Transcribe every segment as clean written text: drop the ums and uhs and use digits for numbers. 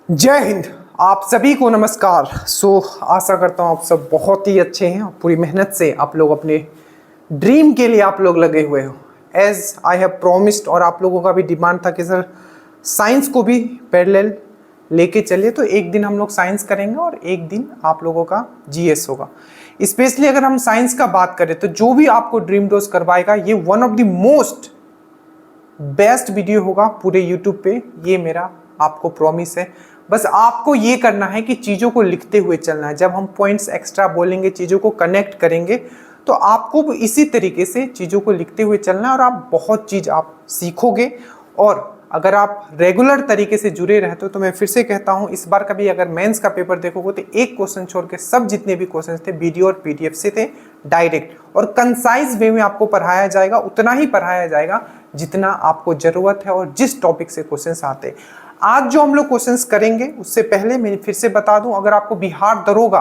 जय हिंद। आप सभी को नमस्कार। आशा करता हूँ आप सब बहुत ही अच्छे हैं और पूरी मेहनत से आप लोग अपने ड्रीम के लिए आप लोग लगे हुए हो। एज आई हैव प्रोमिस्ड, और आप लोगों का भी डिमांड था कि सर साइंस को भी पैरेलल लेके चलिए, तो एक दिन हम लोग साइंस करेंगे और एक दिन आप लोगों का जीएस होगा। स्पेशली अगर हम साइंस का बात करें तो जो भी आपको ड्रीम डोज करवाएगा ये one of the most best video होगा पूरे यूट्यूब पे, ये मेरा आपको प्रॉमिस है। बस आपको ये करना है कि चीज़ों को लिखते हुए चलना है। जब हम पॉइंट्स एक्स्ट्रा बोलेंगे, चीज़ों को कनेक्ट करेंगे, तो आपको भी इसी तरीके से चीज़ों को लिखते हुए चलना है और आप बहुत चीज़ आप सीखोगे। और अगर आप रेगुलर तरीके से जुड़े रहते हो तो मैं फिर से कहता हूँ, इस बार कभी अगर मेंस का पेपर देखोगे तो एक क्वेश्चन छोड़ के सब जितने भी क्वेश्चन थे वीडियो और पीडीएफ से थे, डायरेक्ट और कंसाइज वे में आपको पढ़ाया जाएगा। उतना ही पढ़ाया जाएगा जितना आपको ज़रूरत है और जिस टॉपिक से क्वेश्चन आते हैं। आज जो हम लोग क्वेश्चंस करेंगे उससे पहले मैं फिर से बता दूं, अगर आपको बिहार दरोगा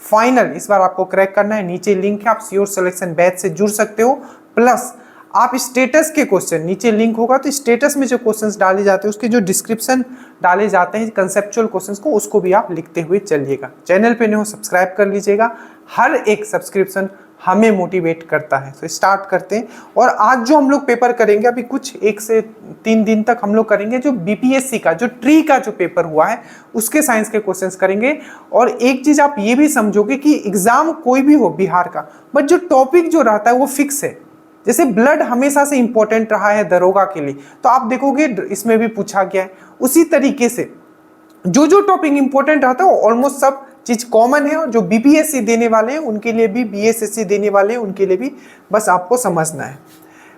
फाइनल इस बार आपको क्रैक करना है, नीचे लिंक है, आप श्योर सिलेक्शन बैच से जुड़ सकते हो। प्लस आप स्टेटस के क्वेश्चन, नीचे लिंक होगा तो स्टेटस में जो क्वेश्चंस डाले जाते हैं उसके जो डिस्क्रिप्शन डाले जाते हैं कंसेप्चुअल क्वेश्चंस को, उसको भी आप लिखते हुए चलिएगा। चैनल पे नहीं हो सब्सक्राइब कर लीजिएगा, हर एक सब्सक्रिप्शन हमें मोटिवेट करता है। तो स्टार्ट करते हैं। और आज जो हम लोग पेपर करेंगे, अभी कुछ 1 से 3 दिन तक हम लोग करेंगे जो बीपीएससी का जो ट्री का जो पेपर हुआ है उसके साइंस के क्वेश्चंस करेंगे। और एक चीज आप ये भी समझोगे कि एग्जाम कोई भी हो बिहार का, बट जो टॉपिक जो रहता है वो फिक्स है। जैसे ब्लड हमेशा से इंपॉर्टेंट रहा है दरोगा के लिए, तो आप देखोगे इसमें भी पूछा गया है। उसी तरीके से जो जो टॉपिक इंपॉर्टेंट रहता है वो ऑलमोस्ट सब चीज कॉमन है, और जो बीपीएससी देने वाले हैं उनके लिए भी, बीएसएससी देने वाले हैं उनके लिए भी, बस आपको समझना है।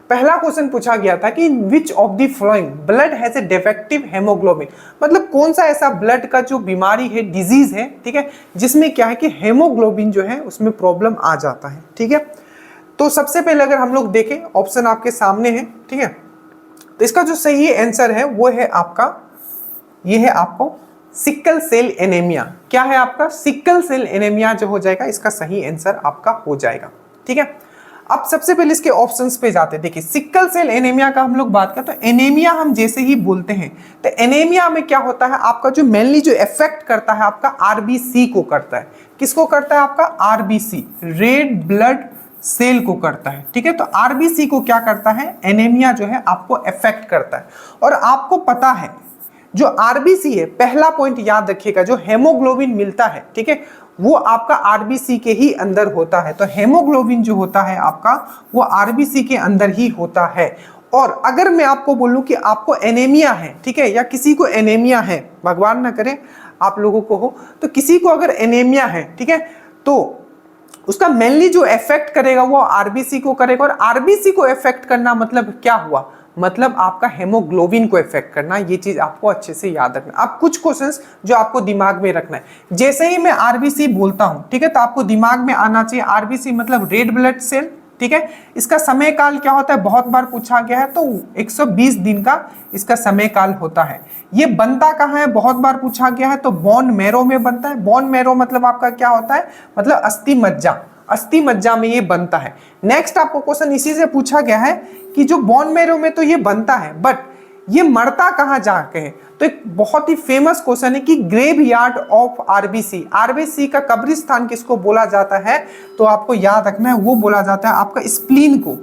पहला क्वेश्चन पूछा गया था कि विच of the following blood has a defective haemoglobin, मतलब कौन सा ऐसा ब्लड का जो बीमारी है, डिजीज है, ठीक है, जिसमें क्या है कि हेमोग्लोबिन जो है उसमें प्रॉब्लम आ जाता है। ठीक है, तो सबसे पहले अगर हम लोग देखें, ऑप्शन आपके सामने है, ठीक है, तो इसका जो सही आंसर है वो है आपका, ये है आपको सिकल सेल एनीमिया। क्या है आपका? सिकल सेल एनीमिया जो हो जाएगा, इसका सही आंसर आपका हो जाएगा। ठीक है, अब सबसे पहले इसके ऑप्शंस पे जाते हैं। देखिए सिकल सेल एनीमिया का हम लोग बात करते हैं, तो एनीमिया हम जैसे ही बोलते हैं तो एनीमिया में क्या होता है, आपका जो मेनली जो इफेक्ट करता है आपका आरबीसी को करता है। किसको करता है? आपका आरबीसी, रेड ब्लड सेल को करता है। ठीक है, तो आरबीसी को क्या करता है, एनीमिया जो है आपको इफेक्ट करता है। और आपको पता है जो आरबीसी है, पहला पॉइंट याद रखिएगा, जो हेमोग्लोबिन मिलता है, ठीक है, वो आपका आरबीसी के ही अंदर होता है। तो हेमोग्लोबिन जो होता है आपका वो आरबीसी के अंदर ही होता है। और अगर मैं आपको बोलूं कि आपको एनीमिया है, ठीक है, या किसी को एनीमिया है, भगवान ना करे आप लोगों को हो, तो किसी को अगर एनीमिया है, ठीक है, तो उसका मेनली जो इफेक्ट करेगा वो आरबीसी को करेगा। और आरबीसी को इफेक्ट करना मतलब क्या हुआ, मतलब आपका हेमोग्लोबिन को इफेक्ट करना। ये चीज आपको अच्छे से याद रखना। अब कुछ क्वेश्चंस जो आपको दिमाग में रखना है, जैसे ही मैं आरबीसी बोलता हूं, ठीक है, तो आपको दिमाग में आना चाहिए आरबीसी मतलब रेड ब्लड सेल। ठीक है, इसका समय काल क्या होता है, बहुत बार पूछा गया है, तो 120 दिन का इसका समय काल होता है। ये बनता कहाँ है, बहुत बार पूछा गया है, तो बोन मैरो में बनता है। बोन मैरो मतलब आपका क्या होता है, मतलब अस्थि मज्जा, अस्थि मज्जा में ये बनता है। नेक्स्ट आपको क्वेश्चन इसी से पूछा गया है कि जो बोन मैरो में तो ये बनता है, बट ये मरता कहाँ जाके है। तो एक बहुत ही फेमस क्वेश्चन है कि ग्रेवयार्ड ऑफ आरबीसी, आरबीसी का कब्रिस्तान किसको बोला जाता है, तो आपको याद रखना है वो बोला जाता है आपका स्प्लीन को,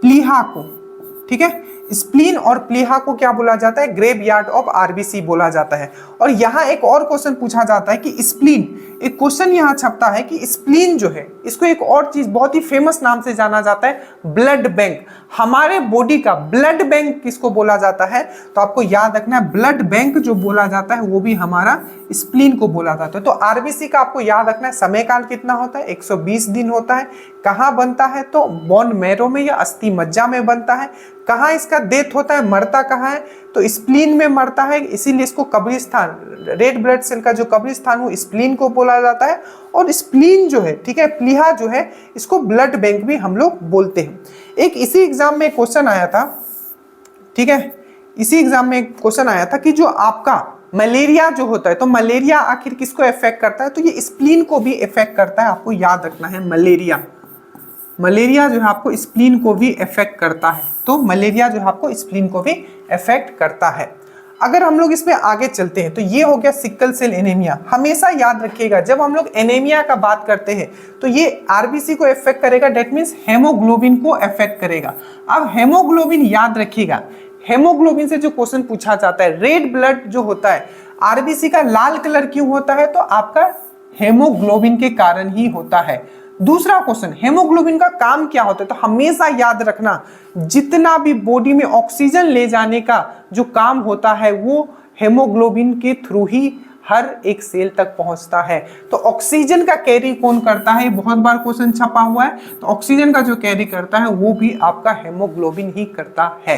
प्लीहा को। ठीक है, स्प्लीन और प्लीहा को क्या बोला जाता है, ग्रेवयार्ड ऑफ आरबीसी बोला जाता है। और यहाँ एक और क्वेश्चन पूछा जाता है कि स्प्लीन, एक क्वेश्चन यहाँ छपता है कि स्प्लीन जो है इसको एक और चीज बहुत ही फेमस नाम से जाना जाता है, ब्लड बैंक। हमारे बॉडी का ब्लड बैंक किसको बोला जाता है, तो आपको याद रखना है ब्लड बैंक जो बोला जाता है वो भी हमारा स्प्लीन को बोला जाता है। तो आरबीसी का आपको याद रखना है समय काल कितना होता है, 120 दिन होता है। कहाँ बनता है, तो बोन मैरो में या अस्थि मज्जा में बनता है। कहाँ इसका डेथ होता है, मरता कहाँ है, तो स्प्लीन में मरता है, इसीलिए इसको कब्रिस्तान, रेड ब्लड सेल का जो कब्रिस्तान वो स्प्लीन को बोला जाता है। और स्प्लीन जो है, ठीक है, प्लीहा जो है, इसको ब्लड बैंक भी हम लोग बोलते हैं। एक इसी एग्जाम में क्वेश्चन आया था, ठीक है, इसी एग्जाम में एक क्वेश्चन आया था कि जो आपका मलेरिया जो होता है, तो मलेरिया आखिर किसको इफेक्ट करता है, तो ये स्प्लीन को भी इफेक्ट करता है। आपको याद रखना है मलेरिया, मलेरिया जो है आपको स्प्लीन को भी इफेक्ट करता है। तो मलेरिया जो है आपको स्प्लीन को भी इफेक्ट करता है। अगर हम लोग इसमें आगे चलते हैं तो ये हो गया सिकल सेल एनीमिया। हमेशा याद रखिएगा जब हम लोग एनीमिया का बात करते हैं तो ये आरबीसी को इफेक्ट करेगा, डेट मीन्स हेमोग्लोबिन को इफेक्ट करेगा। अब हेमोग्लोबिन याद रखिएगा, हेमोग्लोबिन से जो क्वेश्चन पूछा जाता है, रेड ब्लड जो होता है आरबीसी का लाल कलर क्यों होता है, तो आपका हेमोग्लोबिन के कारण ही होता है। दूसरा क्वेश्चन, हेमोग्लोबिन का काम क्या होता है, तो हमेशा याद रखना जितना भी बॉडी में ऑक्सीजन ले जाने का जो काम होता है वो हेमोग्लोबिन के थ्रू ही हर एक सेल तक पहुंचता है। तो ऑक्सीजन का कैरी कौन करता है, बहुत बार क्वेश्चन छपा हुआ है, तो ऑक्सीजन का जो कैरी करता है वो भी आपका हेमोग्लोबिन ही करता है।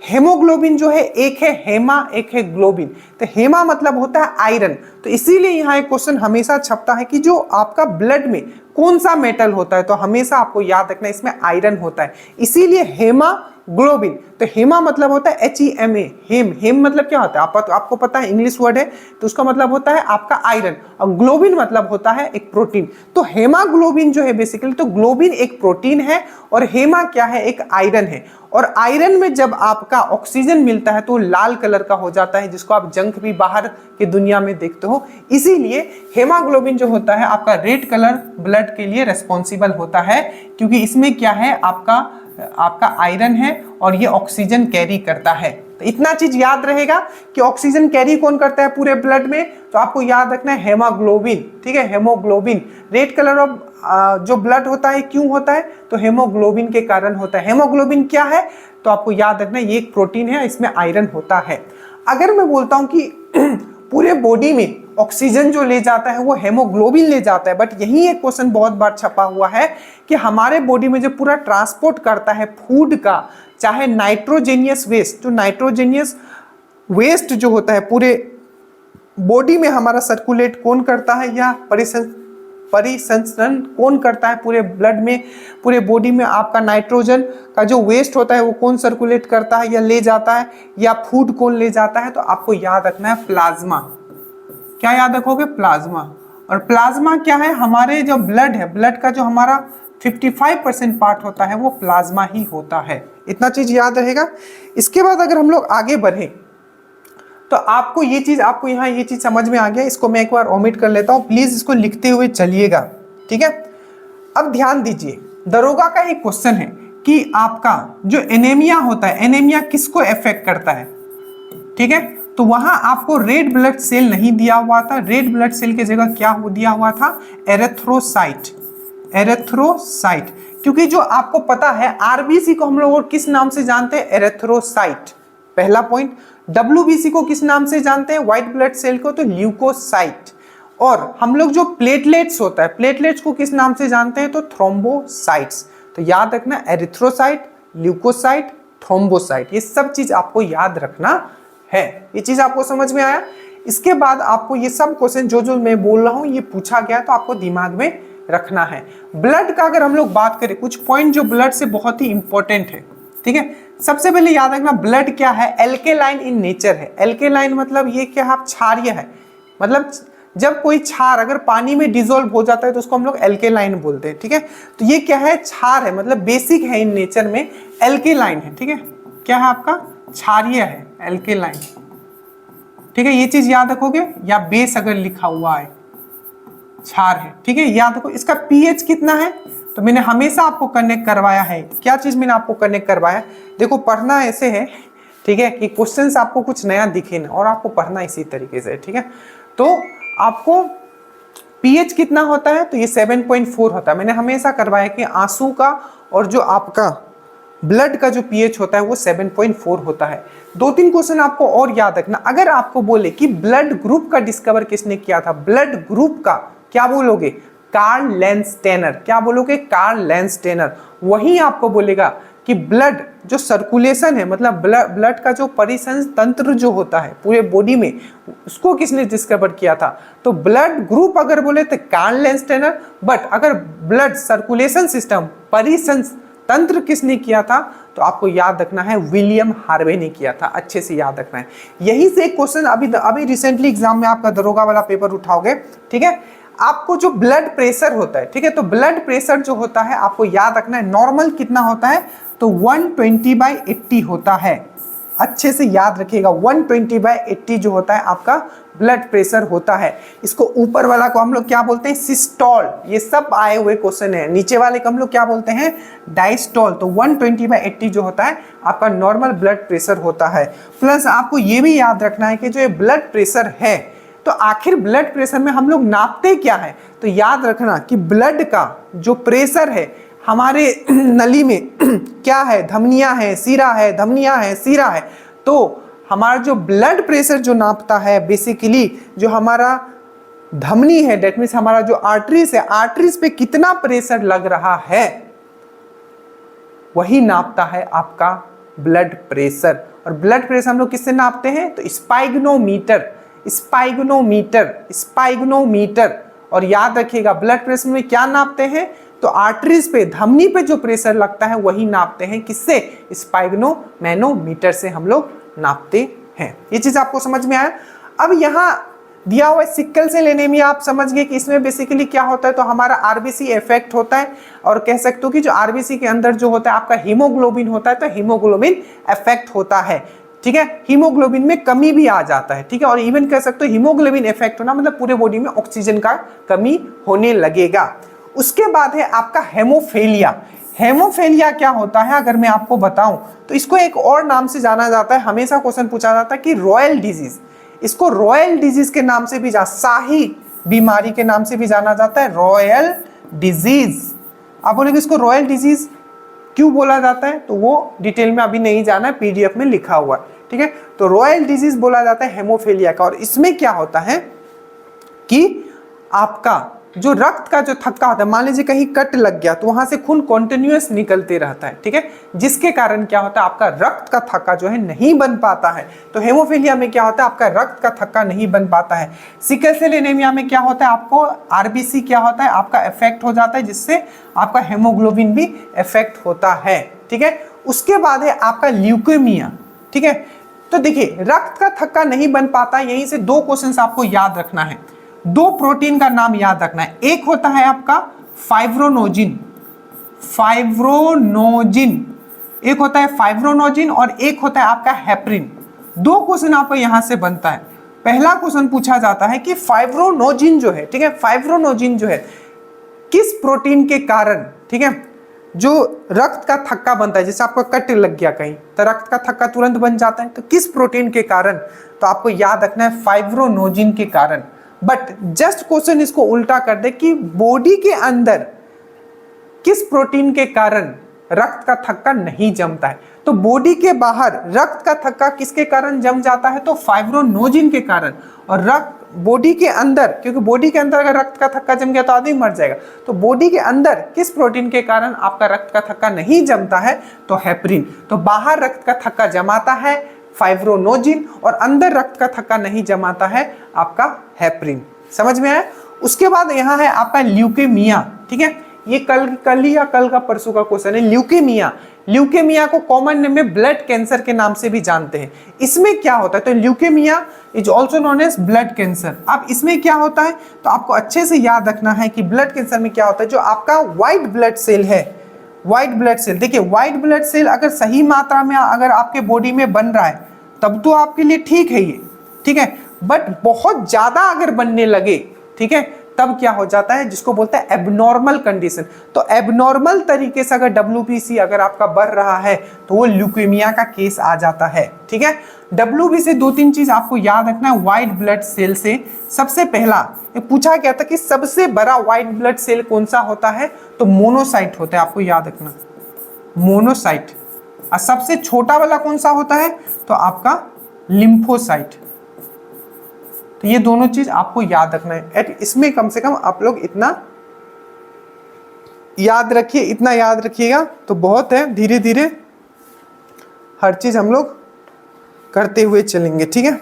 हेमोग्लोबिन जो है एक है हेमा, एक है ग्लोबिन। तो हेमा मतलब होता है आयरन, तो इसीलिए यहाँ एक क्वेश्चन हमेशा छपता है कि जो आपका ब्लड में कौन सा मेटल होता है, तो हमेशा आपको याद रखना इसमें आयरन होता है, इसीलिए हेमा ग्लोबिन। तो हेमा मतलब होता है HEMA, हेम। हेम मतलब क्या होता है आपको पता है, इंग्लिश वर्ड है, तो उसका मतलब होता है आपका आयरन, और ग्लोबिन मतलब होता है एक प्रोटीन। तो हेमाग्लोबिन जो है बेसिकली, तो ग्लोबिन एक प्रोटीन है और हेमा क्या है, एक आयरन है। और आयरन में जब आपका ऑक्सीजन मिलता है तो लाल कलर का हो जाता है, जिसको आप जंक भी बाहर की दुनिया में देखते हो। इसीलिए हेमाग्लोबिन जो होता है आपका रेड कलर ब्लड के लिए रेस्पॉन्सिबल होता है, क्योंकि इसमें क्या है आपका आयरन है और ये ऑक्सीजन कैरी करता है। तो इतना चीज याद रहेगा कि ऑक्सीजन कैरी कौन करता है पूरे ब्लड में, तो आपको याद रखना है हेमोग्लोबिन। ठीक है, हेमोग्लोबिन रेड कलर ऑफ जो ब्लड होता है क्यों होता है, तो हेमोग्लोबिन के कारण होता है। हेमोग्लोबिन क्या है, तो आपको याद रखना है ये एक प्रोटीन है, इसमें आयरन होता है। अगर मैं बोलता हूं कि पूरे बॉडी में ऑक्सीजन जो ले जाता है वो हेमोग्लोबिन ले जाता है, बट यही एक क्वेश्चन बहुत बार छपा हुआ है कि हमारे बॉडी में जो पूरा ट्रांसपोर्ट करता है फूड का, चाहे नाइट्रोजेनियस वेस्ट, जो नाइट्रोजेनियस वेस्ट जो होता है पूरे बॉडी में हमारा सर्कुलेट कौन करता है, या परिसंचरण कौन करता है पूरे ब्लड में, पूरे बॉडी में आपका नाइट्रोजन का जो वेस्ट होता है वो कौन सर्कुलेट करता है या ले जाता है, या फूड कौन ले जाता है, तो आपको याद रखना है प्लाज्मा। क्या याद रखोगे, प्लाज्मा। और प्लाज्मा क्या है, हमारे जो ब्लड है, ब्लड का जो हमारा 55% पार्ट होता है वो प्लाज्मा ही होता है। इतना चीज याद रहेगा। इसके बाद अगर हम लोग आगे बढ़े तो आपको यहाँ ये चीज समझ में आ गया, इसको मैं एक बार ओमिट कर लेता हूँ, प्लीज इसको लिखते हुए चलिएगा। ठीक है, अब ध्यान दीजिए, दरोगा का एक क्वेश्चन है कि आपका जो एनीमिया होता है, एनीमिया किसको अफेक्ट करता है। ठीक है, तो वहां आपको रेड ब्लड सेल नहीं दिया हुआ था, रेड ब्लड सेल की जगह क्या दिया हुआ था, एरेथ्रोसाइट। एरेथ्रोसाइट, क्योंकि जो आपको पता है आरबीसी को हम लोग किस नाम से जानते हैं, एरेथ्रोसाइट, पहला पॉइंट। डब्ल्यूबीसी को किस नाम से जानते हैं, व्हाइट ब्लड सेल को, तो ल्यूकोसाइट। और हम लोग जो प्लेटलेट्स होता है, प्लेटलेट्स को किस नाम से जानते हैं, तो थ्रोम्बोसाइट्स। तो याद रखना एरिथ्रोसाइट, ल्यूकोसाइट, थ्रोम्बोसाइट, ये सब चीज आपको याद रखना है। ये चीज आपको समझ में आया। इसके बाद आपको ये सब क्वेश्चन जो मैं बोल रहा हूं ये पूछा गया, तो आपको दिमाग में रखना है। ब्लड का अगर हम लोग बात करें, कुछ पॉइंट जो ब्लड से बहुत ही इंपॉर्टेंट है। ठीक है, सबसे पहले याद रखना ब्लड क्या है, एल्केलाइन इन नेचर है। एल्केलाइन मतलब ये क्या, आप क्षारीय है, मतलब जब कोई क्षार अगर पानी में डिसॉल्व हो जाता है तो उसको हम लोग एल्केलाइन बोलते हैं। ठीक है, तो ये क्या है, क्षार है, मतलब बेसिक है इन नेचर में, एल्केलाइन है। ठीक है, क्या है आपका, क्षारीय है, एल्केलाइन। ठीक है, ये चीज याद रखोगे, या बेस अगर लिखा हुआ है क्षार है। ठीक है, याद रखो। इसका पीएच कितना है, तो मैंने हमेशा आपको कनेक्ट करवाया है। क्या चीज मैंने आपको कनेक्ट करवाया, देखो पढ़ना ऐसे है, ठीक है, कि क्वेश्चंस आपको कुछ नया दिखे ना, और आपको पढ़ना इसी तरीके से। ठीक है, तो आपको पीएच कितना होता है, तो ये 7.4 होता है। मैंने हमेशा करवाया कि आंसू का और जो आपका ब्लड का जो पीएच होता है वो 7.4 होता है। 2-3 क्वेश्चन आपको और याद रखना। अगर आपको बोले कि ब्लड ग्रुप का डिस्कवर किसने किया था, ब्लड ग्रुप का क्या बोलोगे, कार्ल लैंडस्टेनर। क्या बोलोगे, कार्ल लैंडस्टेनर। वही आपको बोलेगा कि ब्लड जो सर्कुलेशन है, मतलब ब्लड का जो परिसंचरण तंत्र जो होता है पूरे बॉडी में, उसको किसने डिस्कवर किया था, तो ब्लड ग्रुप अगर बोले तो कार्ल लैंडस्टेनर। बट अगर ब्लड सर्कुलेशन सिस्टम, परिसंचरण तंत्र किसने किया था, तो आपको याद रखना है विलियम हार्वे ने किया था। अच्छे से याद रखना है। यही से एक क्वेश्चन अभी रिसेंटली एग्जाम में आपका दरोगा वाला पेपर उठाओगे। ठीक है, आपको जो ब्लड प्रेशर होता है, ठीक है, तो ब्लड प्रेशर जो होता है आपको याद रखना है, नॉर्मल कितना होता है, तो 120/80 होता है। अच्छे से याद रखिएगा 120/80 जो होता है आपका ब्लड प्रेशर होता है। इसको ऊपर वाला को हम लोग क्या बोलते हैं, सिस्टोल। ये सब आए हुए क्वेश्चन है। नीचे वाले को हम लोग क्या बोलते हैं, डायस्टोल। तो 120/80 जो होता है आपका नॉर्मल ब्लड प्रेशर होता है। प्लस आपको ये भी याद रखना है कि जो ये ब्लड प्रेशर है, तो आखिर ब्लड प्रेशर में हम लोग नापते क्या है, तो याद रखना कि ब्लड का जो प्रेशर है हमारे नली में क्या है, धमनियां है, सीरा है, धमनियां है, सीरा है। तो हमारा जो ब्लड प्रेशर जो नापता है बेसिकली जो हमारा धमनी है, डेट मीन्स हमारा जो आर्टरीज है, आर्टरीज पे कितना प्रेशर लग रहा है वही नापता है आपका ब्लड प्रेशर। और ब्लड प्रेशर हम लोग किससे नापते हैं, तो स्पाइगनोमीटर, स्पाइगनोमीटर, स्पाइगनोमीटर। और याद रखिएगा ब्लड प्रेशर में क्या नापते हैं, तो आर्टरीज पे, धमनी पे जो प्रेशर लगता है वही नापते हैं, किससे, स्पाइगनोमैनोमीटर से हम लोग नापते हैं। ये चीज आपको समझ में आया। अब यहाँ दिया हुआ सिक्कल सेल एनीमिया आप समझ गए कि इसमें बेसिकली क्या होता है, तो हमारा आरबीसी इफेक्ट होता है। और कह सकते हो कि जो आरबीसी के अंदर जो होता है आपका हीमोग्लोबिन होता है, तो हीमोग्लोबिन इफेक्ट होता है, ठीक है। हीमोग्लोबिन में कमी भी आ जाता है, ठीक है। और इवन कह सकते हो हीमोग्लोबिन इफेक्ट होना मतलब पूरे बॉडी में ऑक्सीजन का कमी होने लगेगा। उसके बाद है आपका हेमोफेलिया। हेमोफेलिया क्या होता है अगर मैं आपको बताऊं, तो इसको एक और नाम से जाना जाता है, हमेशा क्वेश्चन पूछा जाता है कि रॉयल डिजीज। इसको रॉयल डिजीज के नाम से भी शाही बीमारी के नाम से भी जाना जाता है, रॉयल डिजीज। आप बोलेंगे इसको रॉयल डिजीज क्यों बोला जाता है, तो वो डिटेल में अभी नहीं जाना है, पीडीएफ में लिखा हुआ है, ठीक है। तो रॉयल डिजीज बोला जाता है हेमोफेलिया का। और इसमें क्या होता है कि आपका जो रक्त का जो थक्का होता है, मान लीजिए कहीं कट लग गया तो वहां से खून कॉन्टिन्यूअस निकलते रहता है, ठीक है, जिसके कारण क्या होता है आपका रक्त का थक्का जो है नहीं बन पाता है। तो हेमोफीलिया में क्या होता है आपका रक्त का थक्का नहीं बन पाता है। सिकल सेल एनीमिया में क्या होता है, आपको आरबीसी क्या होता है आपका इफेक्ट हो जाता है, जिससे आपका हेमोग्लोबिन भी इफेक्ट होता है, ठीक है। उसके बाद है आपका ल्यूकेमिया, ठीक है। तो देखिए रक्त का थक्का नहीं बन पाता, यहीं से दो क्वेश्चन आपको याद रखना है, दो प्रोटीन का नाम याद रखना है। एक होता है आपका फाइब्रोनोजिन, फाइब्रोनोजिन, एक होता है फाइब्रोनोजिन और एक होता है आपका हेपरिन। दो क्वेश्चन आपको यहां से बनता है। पहला क्वेश्चन पूछा जाता है कि फाइब्रोनोजिन जो है, ठीक है, फाइब्रोनोजिन जो है किस प्रोटीन के कारण, ठीक है, जो रक्त का थक्का बनता है, जैसे आपको कट लग गया कहीं तो रक्त का थक्का तुरंत बन जाता है, तो किस प्रोटीन के कारण, तो आपको याद रखना है फाइब्रोनोजिन के कारण। बट जस्ट क्वेश्चन इसको उल्टा कर दे कि बॉडी के अंदर किस प्रोटीन के कारण रक्त का थक्का नहीं जमता है, तो बॉडी के बाहर रक्त का थक्का किसके कारण जम जाता है, तो फाइब्रोनोजिन के कारण। और रक्त बॉडी के अंदर, क्योंकि बॉडी के अंदर अगर रक्त का थक्का जम गया तो आदमी मर जाएगा, तो बॉडी के अंदर किस प्रोटीन के कारण आपका रक्त का थक्का नहीं जमता है, तो हेपरिन। तो बाहर रक्त का थक्का जमाता है फाइब्रोनोजिन और अंदर रक्त का थक्का नहीं जमाता है आपका हेपरिन। समझ में आया। उसके बाद यहाँ है आपका ल्यूकेमिया, ठीक है, ये कल ही या कल का परसों का क्वेश्चन है। ल्यूकेमिया, ल्यूकेमिया को कॉमन नेम में ब्लड कैंसर के नाम से भी जानते हैं। इसमें क्या होता है, तो leukemia is also known as blood cancer. अब इसमें क्या होता है, तो आपको अच्छे से याद रखना है कि ब्लड कैंसर में क्या होता है, जो आपका व्हाइट ब्लड सेल है, व्हाइट ब्लड सेल, देखिए व्हाइट ब्लड सेल अगर सही मात्रा में अगर आपके बॉडी में बन रहा है तब तो आपके लिए ठीक है ये, ठीक है। बट बहुत ज्यादा अगर बनने लगे, ठीक है, तब क्या हो जाता है, जिसको बोलते हैं एबनॉर्मल कंडीशन। तो एबनॉर्मल तरीके से अगर WBC अगर आपका बढ़ रहा है तो वो ल्यूकेमिया का केस आ जाता है, ठीक है। WBC दो तीन चीज आपको याद रखना है व्हाइट ब्लड सेल से। सबसे पहला ये पूछा गया था कि सबसे बड़ा व्हाइट ब्लड सेल कौन सा होता है, तो मोनोसाइट होता है, आपको याद रखना मोनोसाइट। और सबसे छोटा वाला कौन सा होता है, तो आपका लिम्फोसाइट। तो ये दोनों चीज आपको याद रखना है। इसमें कम से कम आप लोग इतना याद रखिए, इतना याद रखिएगा तो बहुत है। धीरे धीरे हर चीज हम लोग करते हुए चलेंगे, ठीक है।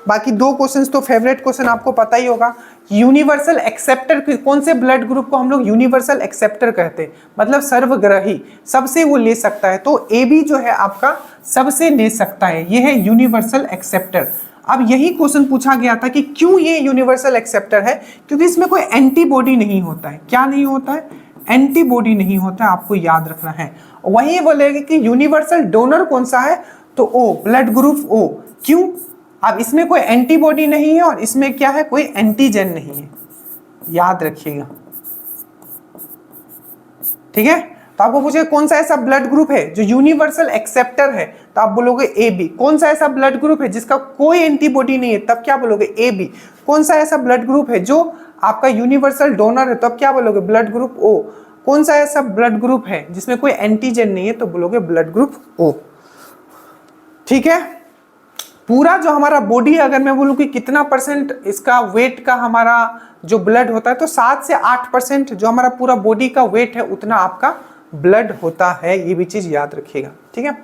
बाकी दो क्वेश्चंस तो फेवरेट क्वेश्चन आपको पता ही होगा। यूनिवर्सल एक्सेप्टर, कौन से ब्लड ग्रुप को हम लोग यूनिवर्सल एक्सेप्टर कहते हैं, मतलब सर्वग्राही, सबसे वो ले सकता है। तो AB जो है आपका सबसे ले सकता है, ये है यूनिवर्सल एक्सेप्टर। अब यही क्वेश्चन पूछा गया था कि क्यों ये यूनिवर्सल एक्सेप्टर है, क्योंकि इसमें कोई एंटीबॉडी नहीं होता है। क्या नहीं होता है, एंटीबॉडी नहीं होता है, आपको याद रखना है। वही बोलेगा कि यूनिवर्सल डोनर कौन सा है, तो O, ब्लड ग्रुप O। क्यों? अब इसमें कोई एंटीबॉडी नहीं है और इसमें क्या है, कोई एंटीजन नहीं है, याद रखिएगा, ठीक है। तो आपको पूछे कौन सा ऐसा ब्लड ग्रुप है जो यूनिवर्सल एक्सेप्टर है, तो आप बोलोगे ए बी। कौन सा ऐसा ब्लड ग्रुप है जिसका कोई एंटीबॉडी नहीं है, तब क्या बोलोगे ए बी। कौन सा ऐसा ब्लड ग्रुप है जो आपका यूनिवर्सल डोनर है, तब क्या बोलोगे ब्लड ग्रुप ओ। कौन सा ऐसा ब्लड ग्रुप है जिसमें कोई एंटीजन नहीं है, तो बोलोगे ब्लड ग्रुप ओ, ठीक है। पूरा जो हमारा बॉडी, अगर मैं बोलूं कि कितना परसेंट इसका वेट का हमारा जो ब्लड होता है, तो 7 से 8% जो हमारा पूरा बॉडी का वेट है उतना आपका ब्लड होता है, ये भी चीज याद रखिएगा, ठीक है।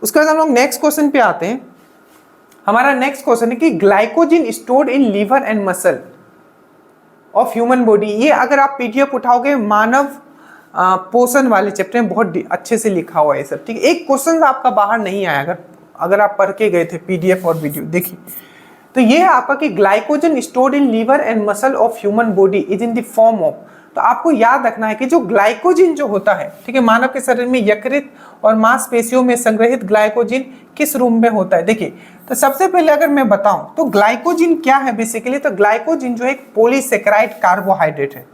उसके बाद हम लोग नेक्स्ट क्वेश्चन पे आते हैं। हमारा नेक्स्ट क्वेश्चन है कि glycogen stored in liver and muscle of human body. ये अगर आप पीडीएफ उठाओगे मानव पोषण वाले चैप्टर में बहुत अच्छे से लिखा हुआ है सब, ठीक है। एक क्वेश्चन आपका बाहर नहीं आया, अगर आप पढ़ के गए थे पीडीएफ और वीडियो देखिए, तो ये है आपका कि glycogen stored in liver and muscle of human body is in the form of. तो आपको याद रखना है कि जो ग्लाइकोजन जो होता है, ठीक है, मानव के शरीर में यकृत और मांसपेशियों में संग्रहित ग्लाइकोजन किस रूप में होता है। देखिए, तो सबसे पहले अगर मैं बताऊं तो ग्लाइकोजन क्या है बेसिकली, तो ग्लाइकोजन जो है एक पॉलीसेकेराइड कार्बोहाइड्रेट है।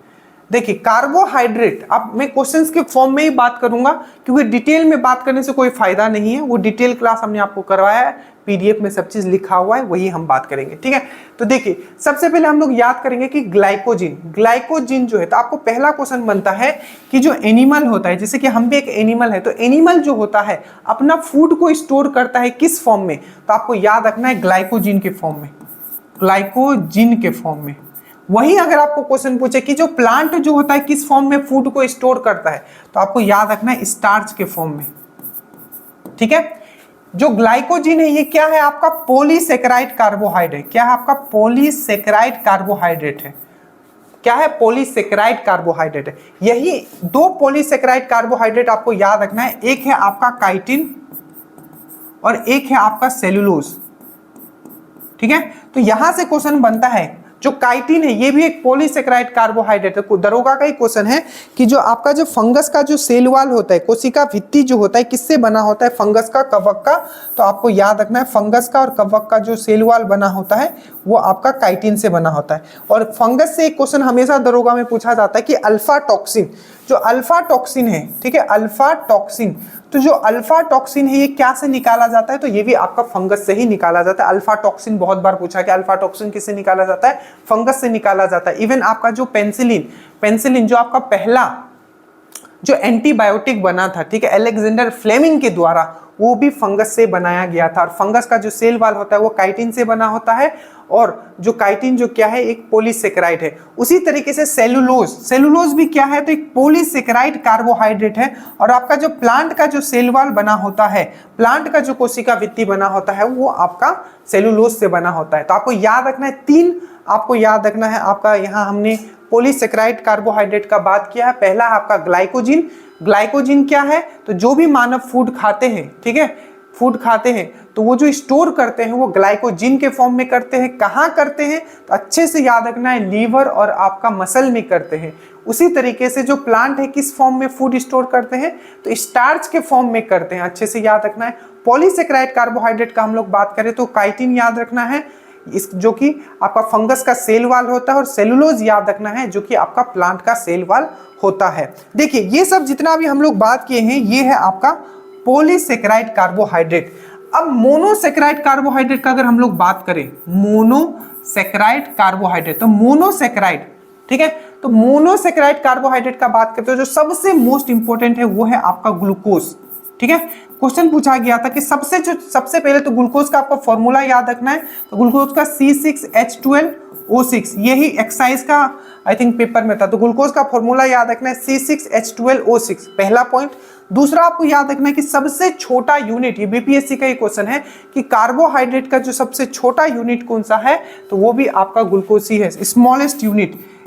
देखिए कार्बोहाइड्रेट, अब मैं क्वेश्चंस के फॉर्म में ही बात करूंगा क्योंकि डिटेल में बात करने से कोई फायदा नहीं है, वो डिटेल क्लास हमने आपको करवाया है, पीडीएफ में सब चीज लिखा हुआ है, वही हम बात करेंगे, ठीक है। तो देखिए सबसे पहले हम लोग याद करेंगे कि ग्लाइकोजन जो है, तो आपको पहला क्वेश्चन बनता है कि जो एनिमल होता है, जैसे कि हम भी एक एनिमल है, तो एनिमल जो होता है अपना फूड को स्टोर करता है किस फॉर्म में, तो आपको याद रखना है ग्लाइकोजन के फॉर्म में, ग्लाइकोजन के फॉर्म में। वहीं अगर आपको क्वेश्चन पूछे कि जो प्लांट जो होता है किस फॉर्म में फूड को स्टोर करता है, तो आपको याद रखना है स्टार्च के फॉर्म में, ठीक है। जो ग्लाइकोजन है ये क्या है, आपका पॉलीसेकेराइड कार्बोहाइड्रेट। क्या है आपका पॉलीसेकेराइड कार्बोहाइड्रेट है। क्या है, पॉलीसेकेराइड कार्बोहाइड्रेट है। यही दो पॉलीसेकेराइड कार्बोहाइड्रेट आपको याद रखना है, एक है आपका काइटिन और एक है आपका सेलुलोज, ठीक है। तो यहां से क्वेश्चन बनता है, जो काइटिन है ये भी एक पॉलीसेकेराइड कार्बोहाइड्रेट है। दरोगा का ही क्वेश्चन है कि जो आपका जो फंगस का जो सेल वॉल होता है, कोशिका भित्ति जो होता है, किससे बना होता है, फंगस का, कवक का। तो आपको याद रखना है फंगस का और कवक का जो सेल वॉल बना होता है वो आपका काइटिन से बना होता है। और फंगस से एक क्वेश्चन हमेशा दरोगा में पूछा जाता है कि अल्फा टॉक्सिन, जो अल्फा टॉक्सिन है, ठीक है, अल्फा टॉक्सिन, तो जो अल्फा टॉक्सिन है ये क्या से निकाला जाता है, तो ये भी आपका फंगस से ही निकाला जाता है। अल्फा टॉक्सिन बहुत बार पूछा कि अल्फा टॉक्सिन किससे निकाला जाता है, फंगस से निकाला जाता है। इवन आपका जो पेनिसिलिन जो आपका पहला जो एंटीबायोटिक बना था, ठीक है, अलेक्जेंडर फ्लेमिंग के द्वारा, वो भी फंगस से बनाया गया था। और फंगस का जो सेल वॉल होता है वो काइटिन से बना होता है, और जो काइटिन जो क्या है एक पॉलीसेकेराइड है। उसी तरीके से सेलुलोज भी क्या है, तो एक पॉलीसेकेराइड कार्बोहाइड्रेट है। और आपका जो प्लांट का जो सेल वॉल बना होता है, प्लांट का जो कोशिका भित्ति बना होता है, वो आपका सेलुलोज से बना होता है। तो आपको याद रखना है तीन, आपको याद रखना है आपका, यहाँ हमने पॉलीसेकेराइड कार्बोहाइड्रेट का बात किया है। पहला है आपका ग्लाइकोजन क्या है, तो जो भी मानव फूड खाते हैं, ठीक है, फूड खाते हैं तो वो जो स्टोर करते हैं वो ग्लाइकोजन के फॉर्म में करते हैं। कहाँ करते हैं, तो अच्छे से याद रखना है लीवर और आपका मसल में करते हैं। उसी तरीके से जो प्लांट है किस फॉर्म में फूड स्टोर करते हैं, तो स्टार्च के फॉर्म में करते हैं, अच्छे से याद रखना है। पॉलीसेकेराइड कार्बोहाइड्रेट का हम लोग बात करें तो काइटिन याद रखना है, इस जो कि आपका फंगस का सेल वॉल होता है, और सेलुलोज याद रखना है जो कि आपका प्लांट का सेल वॉल होता है। देखिए ये सब जितना भी हम लोग बात किए हैं ये है आपका पॉलीसेकेराइड कार्बोहाइड्रेट। अब मोनोसेकेराइड कार्बोहाइड्रेट का अगर हम लोग बात करें, मोनोसेकेराइड कार्बोहाइड्रेट, तो मोनोसेकेराइड, ठीक है, तो मोनोसेकेराइड कार्बोहाइड्रेट का बात करते हो जो सबसे मोस्ट इंपॉर्टेंट है वो है आपका ग्लूकोज, ठीक है। क्वेश्चन पूछा गया था कि सबसे पहले तो ग्लूकोज का आपको फॉर्मूला याद रखना है, तो ग्लूकोज का C6H12O6, यही एक्सरसाइज का आई थिंक पेपर में था। तो ग्लूकोज का फॉर्मूला याद रखना है C6H12O6, पहला पॉइंट। दूसरा आपको याद रखना है कि सबसे छोटा यूनिट, ये बीपीएससी का ही क्वेश्चन है कि कार्बोहाइड्रेट का जो सबसे छोटा यूनिट कौन सा है, तो वो भी आपका ग्लूकोज ही है,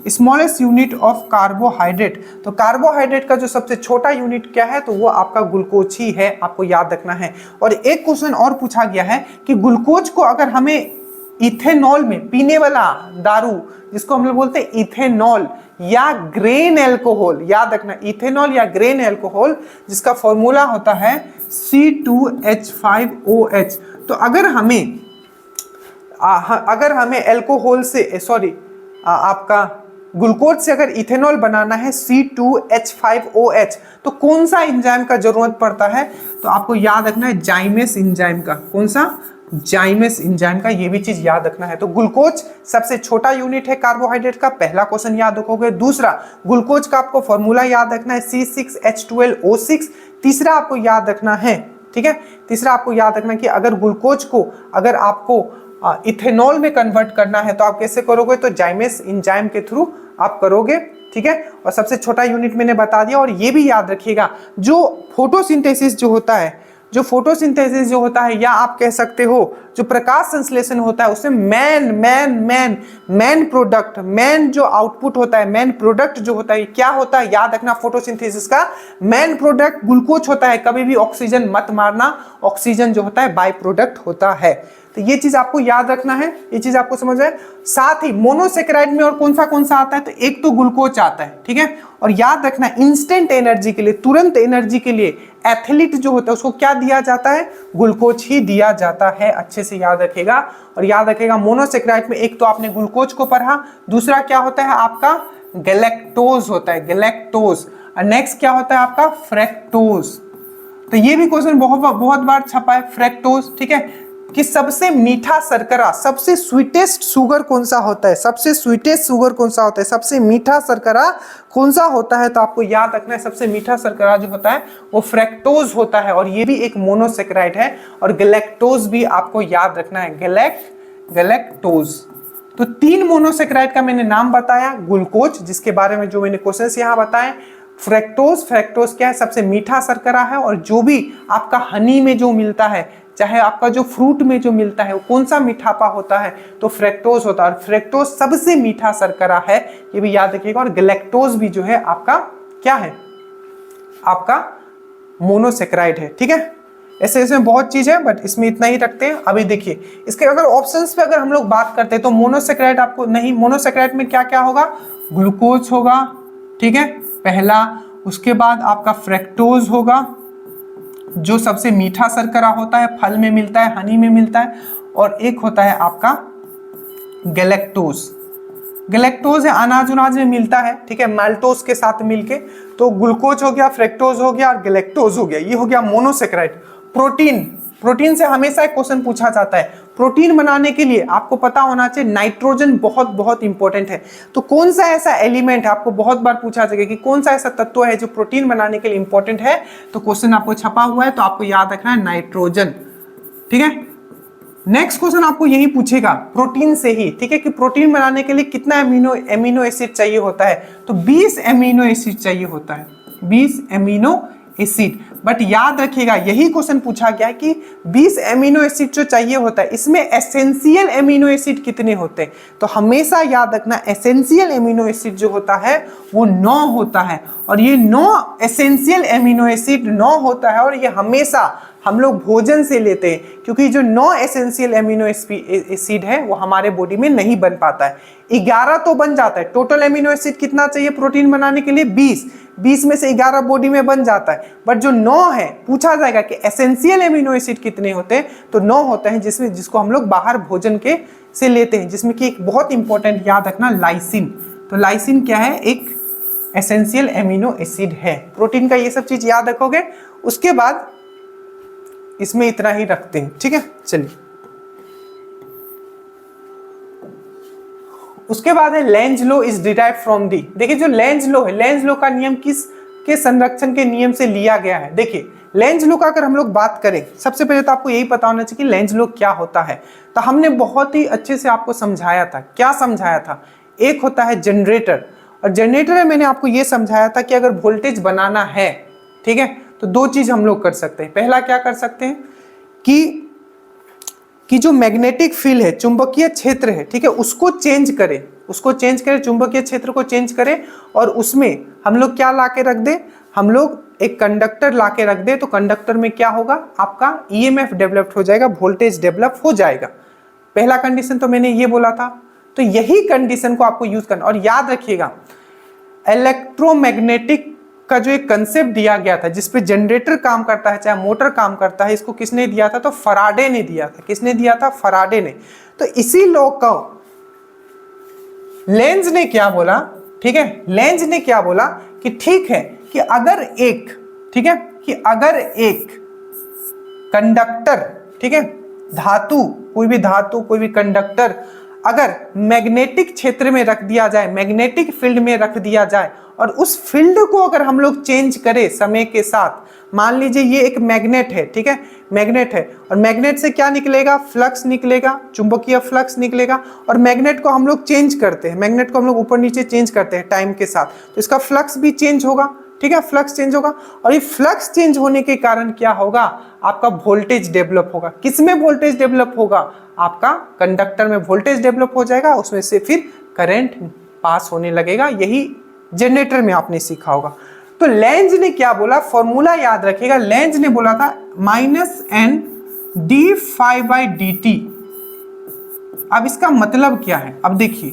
स्मॉलेस्ट यूनिट ऑफ कार्बोहाइड्रेट। तो कार्बोहाइड्रेट का जो सबसे छोटा यूनिट क्या है, तो वो आपका ग्लूकोज ही है, आपको याद रखना है। और एक क्वेश्चन और पूछा गया है कि ग्लूकोज को अगर हमें इथेनॉल में, पीने वाला दारू जिसको हम लोग बोलते हैं इथेनॉल या ग्रेन एल्कोहल, याद रखना इथेनॉल या ग्रेन एल्कोहल, जिसका फॉर्मूला होता है C2H5OH। तो अगर हमें एल्कोहल से आपका ग्लूकोज से अगर इथेनॉल बनाना है C2H5OH, तो कौन सा एंजाइम का जरूरत पड़ता है? तो आपको याद रखना है जाइमेस एंजाइम का। कौन सा? जाइमेस एंजाइम का। ये भी चीज याद रखना है। तो ग्लूकोज सबसे छोटा यूनिट है कार्बोहाइड्रेट का, पहला क्वेश्चन याद रखोगे। दूसरा, ग्लूकोज का आपको फॉर्मूला याद रखना है C6H12O6। तीसरा आपको याद रखना है, ठीक है, तीसरा आपको याद रखना कि अगर ग्लूकोज को अगर आपको इथेनॉल में कन्वर्ट करना है तो आप कैसे करोगे? तो जाइमेस एंजाइम के थ्रू आप करोगे, ठीक है। और सबसे छोटा यूनिट मैंने बता दिया। और ये भी याद रखिएगा, जो फोटोसिंथेसिस जो होता है, या आप कह सकते हो जो प्रकाश संश्लेषण होता है, उसमें मेन प्रोडक्ट, मेन जो आउटपुट होता है, मेन प्रोडक्ट जो होता है, क्या होता है? याद रखना, फोटोसिंथेसिस का मेन प्रोडक्ट ग्लूकोज होता है। कभी भी ऑक्सीजन मत मारना, ऑक्सीजन जो होता है बाय प्रोडक्ट होता है। तो ये चीज आपको याद रखना है, ये चीज आपको समझ है। साथ ही मोनोसेकेराइड में और कौन सा आता है? तो एक तो ग्लूकोज आता है, ठीक है। और याद रखना, इंस्टेंट एनर्जी के लिए, तुरंत एनर्जी के लिए एथलीट जो होता है उसको क्या दिया जाता है? ग्लूकोज ही दिया जाता है। अच्छे से याद रखेगा। और याद रखेगा, मोनोसेकेराइड में एक तो आपने ग्लूकोज को पढ़ा, दूसरा क्या होता है आपका? गैलेक्टोज होता है, गैलेक्टोज। और नेक्स्ट क्या होता है आपका? फ्रैक्टोज। तो ये भी क्वेश्चन बहुत बार छपा है, फ्रैक्टोज, ठीक है, कि सबसे मीठा शर्करा, सबसे स्वीटेस्ट शुगर कौन सा होता है? सबसे स्वीटेस्ट शुगर कौन सा होता है? सबसे मीठा शर्करा कौन सा होता है? तो आपको याद रखना है, सबसे मीठा शर्करा जो होता है वो फ्रैक्टोज होता है। और ये भी एक मोनोसेकेराइड है। और गैलेक्टोज भी आपको याद रखना है, गैलेक्टोज। तो 3 मोनोसेकेराइड का मैंने नाम बताया, ग्लूकोज जिसके बारे में जो मैंने क्वेश्चंस यहाँ बताए, फ्रैक्टोज क्या है? सबसे मीठा शर्करा है। और जो भी आपका हनी में जो मिलता है, चाहे आपका जो फ्रूट में जो मिलता है वो कौन सा मीठापा होता है? तो फ्रैक्टोज होता है। और फ्रैक्टोज सबसे मीठा शर्करा है, ये भी याद रखिएगा। और गैलेक्टोज भी जो है आपका क्या है? आपका मोनोसेकेराइड है, ठीक है। ऐसे इसमें बहुत चीज है, बट इसमें इतना ही रखते हैं। अभी देखिए, इसके अगर ऑप्शंस पे अगर हम लोग बात करते हैं तो मोनोसेकेराइड आपको नहीं, मोनोसेकेराइड में क्या क्या होगा? ग्लूकोज होगा, ठीक है, पहला। उसके बाद आपका फ्रैक्टोज होगा जो सबसे मीठा शर्करा होता है, फल में मिलता है, हनी में मिलता है। और एक होता है आपका गैलेक्टोज। गैलेक्टोज है अनाज में मिलता है, ठीक है, माल्टोज के साथ मिलके। तो ग्लूकोज हो गया, फ्रैक्टोज हो गया और गैलेक्टोज हो गया। ये हो गया मोनोसेकेराइड। प्रोटीन से हमेशा एक क्वेश्चन पूछा जाता है। प्रोटीन बनाने के लिए आपको पता होना चाहिए नाइट्रोजन बहुत इंपॉर्टेंट है। तो कौन सा ऐसा एलिमेंट है, आपको बहुत बार पूछा जाएगा कि कौन सा ऐसा तत्व है जो प्रोटीन बनाने के लिए इंपॉर्टेंट है? तो क्वेश्चन आपको छपा हुआ है, तो आपको याद रखना है नाइट्रोजन, ठीक है। नेक्स्ट क्वेश्चन आपको यही पूछेगा प्रोटीन से ही, ठीक है, कि प्रोटीन बनाने के लिए कितना एमिनो एसिड चाहिए होता है? तो 20 एमिनो एसिड चाहिए होता है, 20 एमिनो एसिड। बट याद रखिएगा, यही क्वेश्चन पूछा गया है कि 20 एमिनो एसिड जो चाहिए होता है, इसमें एसेंशियल एमिनो एसिड कितने होते हैं? तो हमेशा याद रखना, एसेंशियल एमिनो एसिड जो होता है वो 9 होता है। और ये 9 एसेंशियल एमिनो एसिड 9 होता है। और ये हमेशा हम लोग भोजन से लेते हैं, क्योंकि जो 9 एसेंशियल एमिनो एसिड है वो हमारे बॉडी में नहीं बन पाता है। 11 तो बन जाता है। टोटल एमिनो एसिड कितना चाहिए प्रोटीन बनाने के लिए? 20 में से 11 बॉडी में बन जाता है। बट जो 9 है, पूछा जाएगा कि एसेंशियल एमिनो एसिड कितने होते हैं? तो 9 होते हैं, जिसको हम लोग बाहर भोजन के से लेते हैं, जिसमें कि एक बहुत इंपॉर्टेंट याद रखना, लाइसिन। तो लाइसिन क्या है? एक एसेंशियल एमिनो एसिड है। प्रोटीन का ये सब चीज याद रखोगे। उसके बाद इसमें इतना ही रखते हैं, ठीक है। चलिए, उसके बाद है Lenz law is derived from the. देखिए, जो लेंज लॉ है, लेंज लॉ का नियम किस के संरक्षण के नियम से लिया गया है? देखिए, लेंज लॉ का अगर हम लोग बात करें, सबसे पहले तो आपको यही पता होना चाहिए कि लेंज लॉ क्या होता है। तो हमने बहुत ही अच्छे से आपको समझाया था। क्या समझाया था? एक होता है जनरेटर, और जनरेटर में मैंने आपको यह समझाया था कि अगर वोल्टेज बनाना है, ठीक है, तो 2 चीज हम लोग कर सकते हैं। पहला क्या कर सकते हैं कि जो मैग्नेटिक फील्ड है, चुंबकीय क्षेत्र है, ठीक है, उसको चेंज करें, चुंबकीय क्षेत्र को चेंज करें। और उसमें हम लोग क्या ला के रख दें? हम लोग एक कंडक्टर ला के रख दें। तो कंडक्टर में क्या होगा? आपका ईएमएफ डेवलप हो जाएगा, वोल्टेज डेवलप हो जाएगा। पहला कंडीशन तो मैंने ये बोला था, तो यही कंडीशन को आपको यूज करना। और याद रखिएगा इलेक्ट्रोमैग्नेटिक का जो एक कंसेप्ट दिया गया था जिसपे जनरेटर काम करता है चाहे मोटर काम करता है, इसको किसने दिया था? तो फराडे ने दिया था। किसने दिया था? फराडे ने। तो इसी लॉ का लेंज ने क्या बोला, ठीक है, लेंज ने क्या बोला कि ठीक है कि अगर एक, ठीक है, कि अगर एक कंडक्टर, ठीक है, धातु, कोई भी धातु, कोई भी कंडक्टर अगर मैग्नेटिक क्षेत्र में रख दिया जाए, मैग्नेटिक फील्ड में रख दिया जाए, और उस फील्ड को अगर हम लोग चेंज करें समय के साथ, मान लीजिए ये एक मैग्नेट है, ठीक है, मैग्नेट है, और मैग्नेट से क्या निकलेगा? फ्लक्स निकलेगा, चुंबकीय फ्लक्स निकलेगा, और मैग्नेट को हम लोग चेंज करते हैं, मैग्नेट को हम लोग ऊपर नीचे चेंज करते हैं टाइम के साथ, तो इसका फ्लक्स भी चेंज होगा, ठीक है, फ्लक्स चेंज होगा। और ये फ्लक्स चेंज होने के कारण क्या होगा? आपका वोल्टेज डेवलप होगा। किसमें वोल्टेज डेवलप होगा? आपका कंडक्टर में वोल्टेज डेवलप हो जाएगा, उसमें से फिर करंट पास होने लगेगा। यही जनरेटर में आपने सीखा होगा। तो लेंज ने क्या बोला? फॉर्मूला याद रखिएगा, लेंज ने बोला था -n d∅dt। अब इसका मतलब क्या है? अब देखिए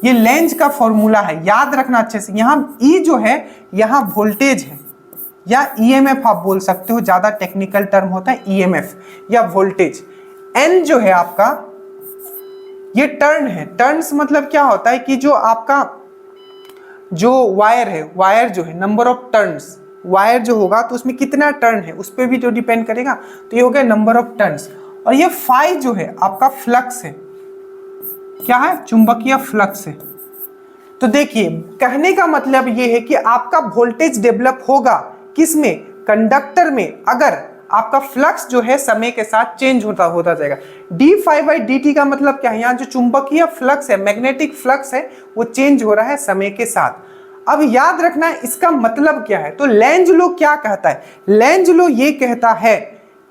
ये लेंज का फॉर्मूला है, याद रखना अच्छे से। यहां E जो है यहां वोल्टेज है या ईएमएफ आप बोल सकते हो, ज्यादा टेक्निकल टर्म होता है ईएमएफ या वोल्टेज। N जो है आपका ये टर्न है। टर्न्स मतलब क्या होता है कि जो आपका जो वायर है, वायर जो है नंबर ऑफ टर्न्स, वायर जो होगा तो उसमें कितना टर्न है उस पर भी जो डिपेंड करेगा, तो ये हो गया नंबर ऑफ टर्न्स। और ये फाई जो है आपका फ्लक्स है, क्या है? चुंबकीय फ्लक्स है। तो देखिए कहने का मतलब ये है कि आपका वोल्टेज डेवलप होगा किसमें? कंडक्टर में, अगर आपका फ्लक्स जो है समय के साथ चेंज होता जाएगा। d∅dt का मतलब क्या है? यहाँ जो चुंबकीय फ्लक्स है, मैग्नेटिक फ्लक्स है, वो चेंज हो रहा है समय के साथ। अब याद रखना है इसका मतलब क्या है। तो लेंज लॉ क्या कहता है? लेंज लॉ ये कहता है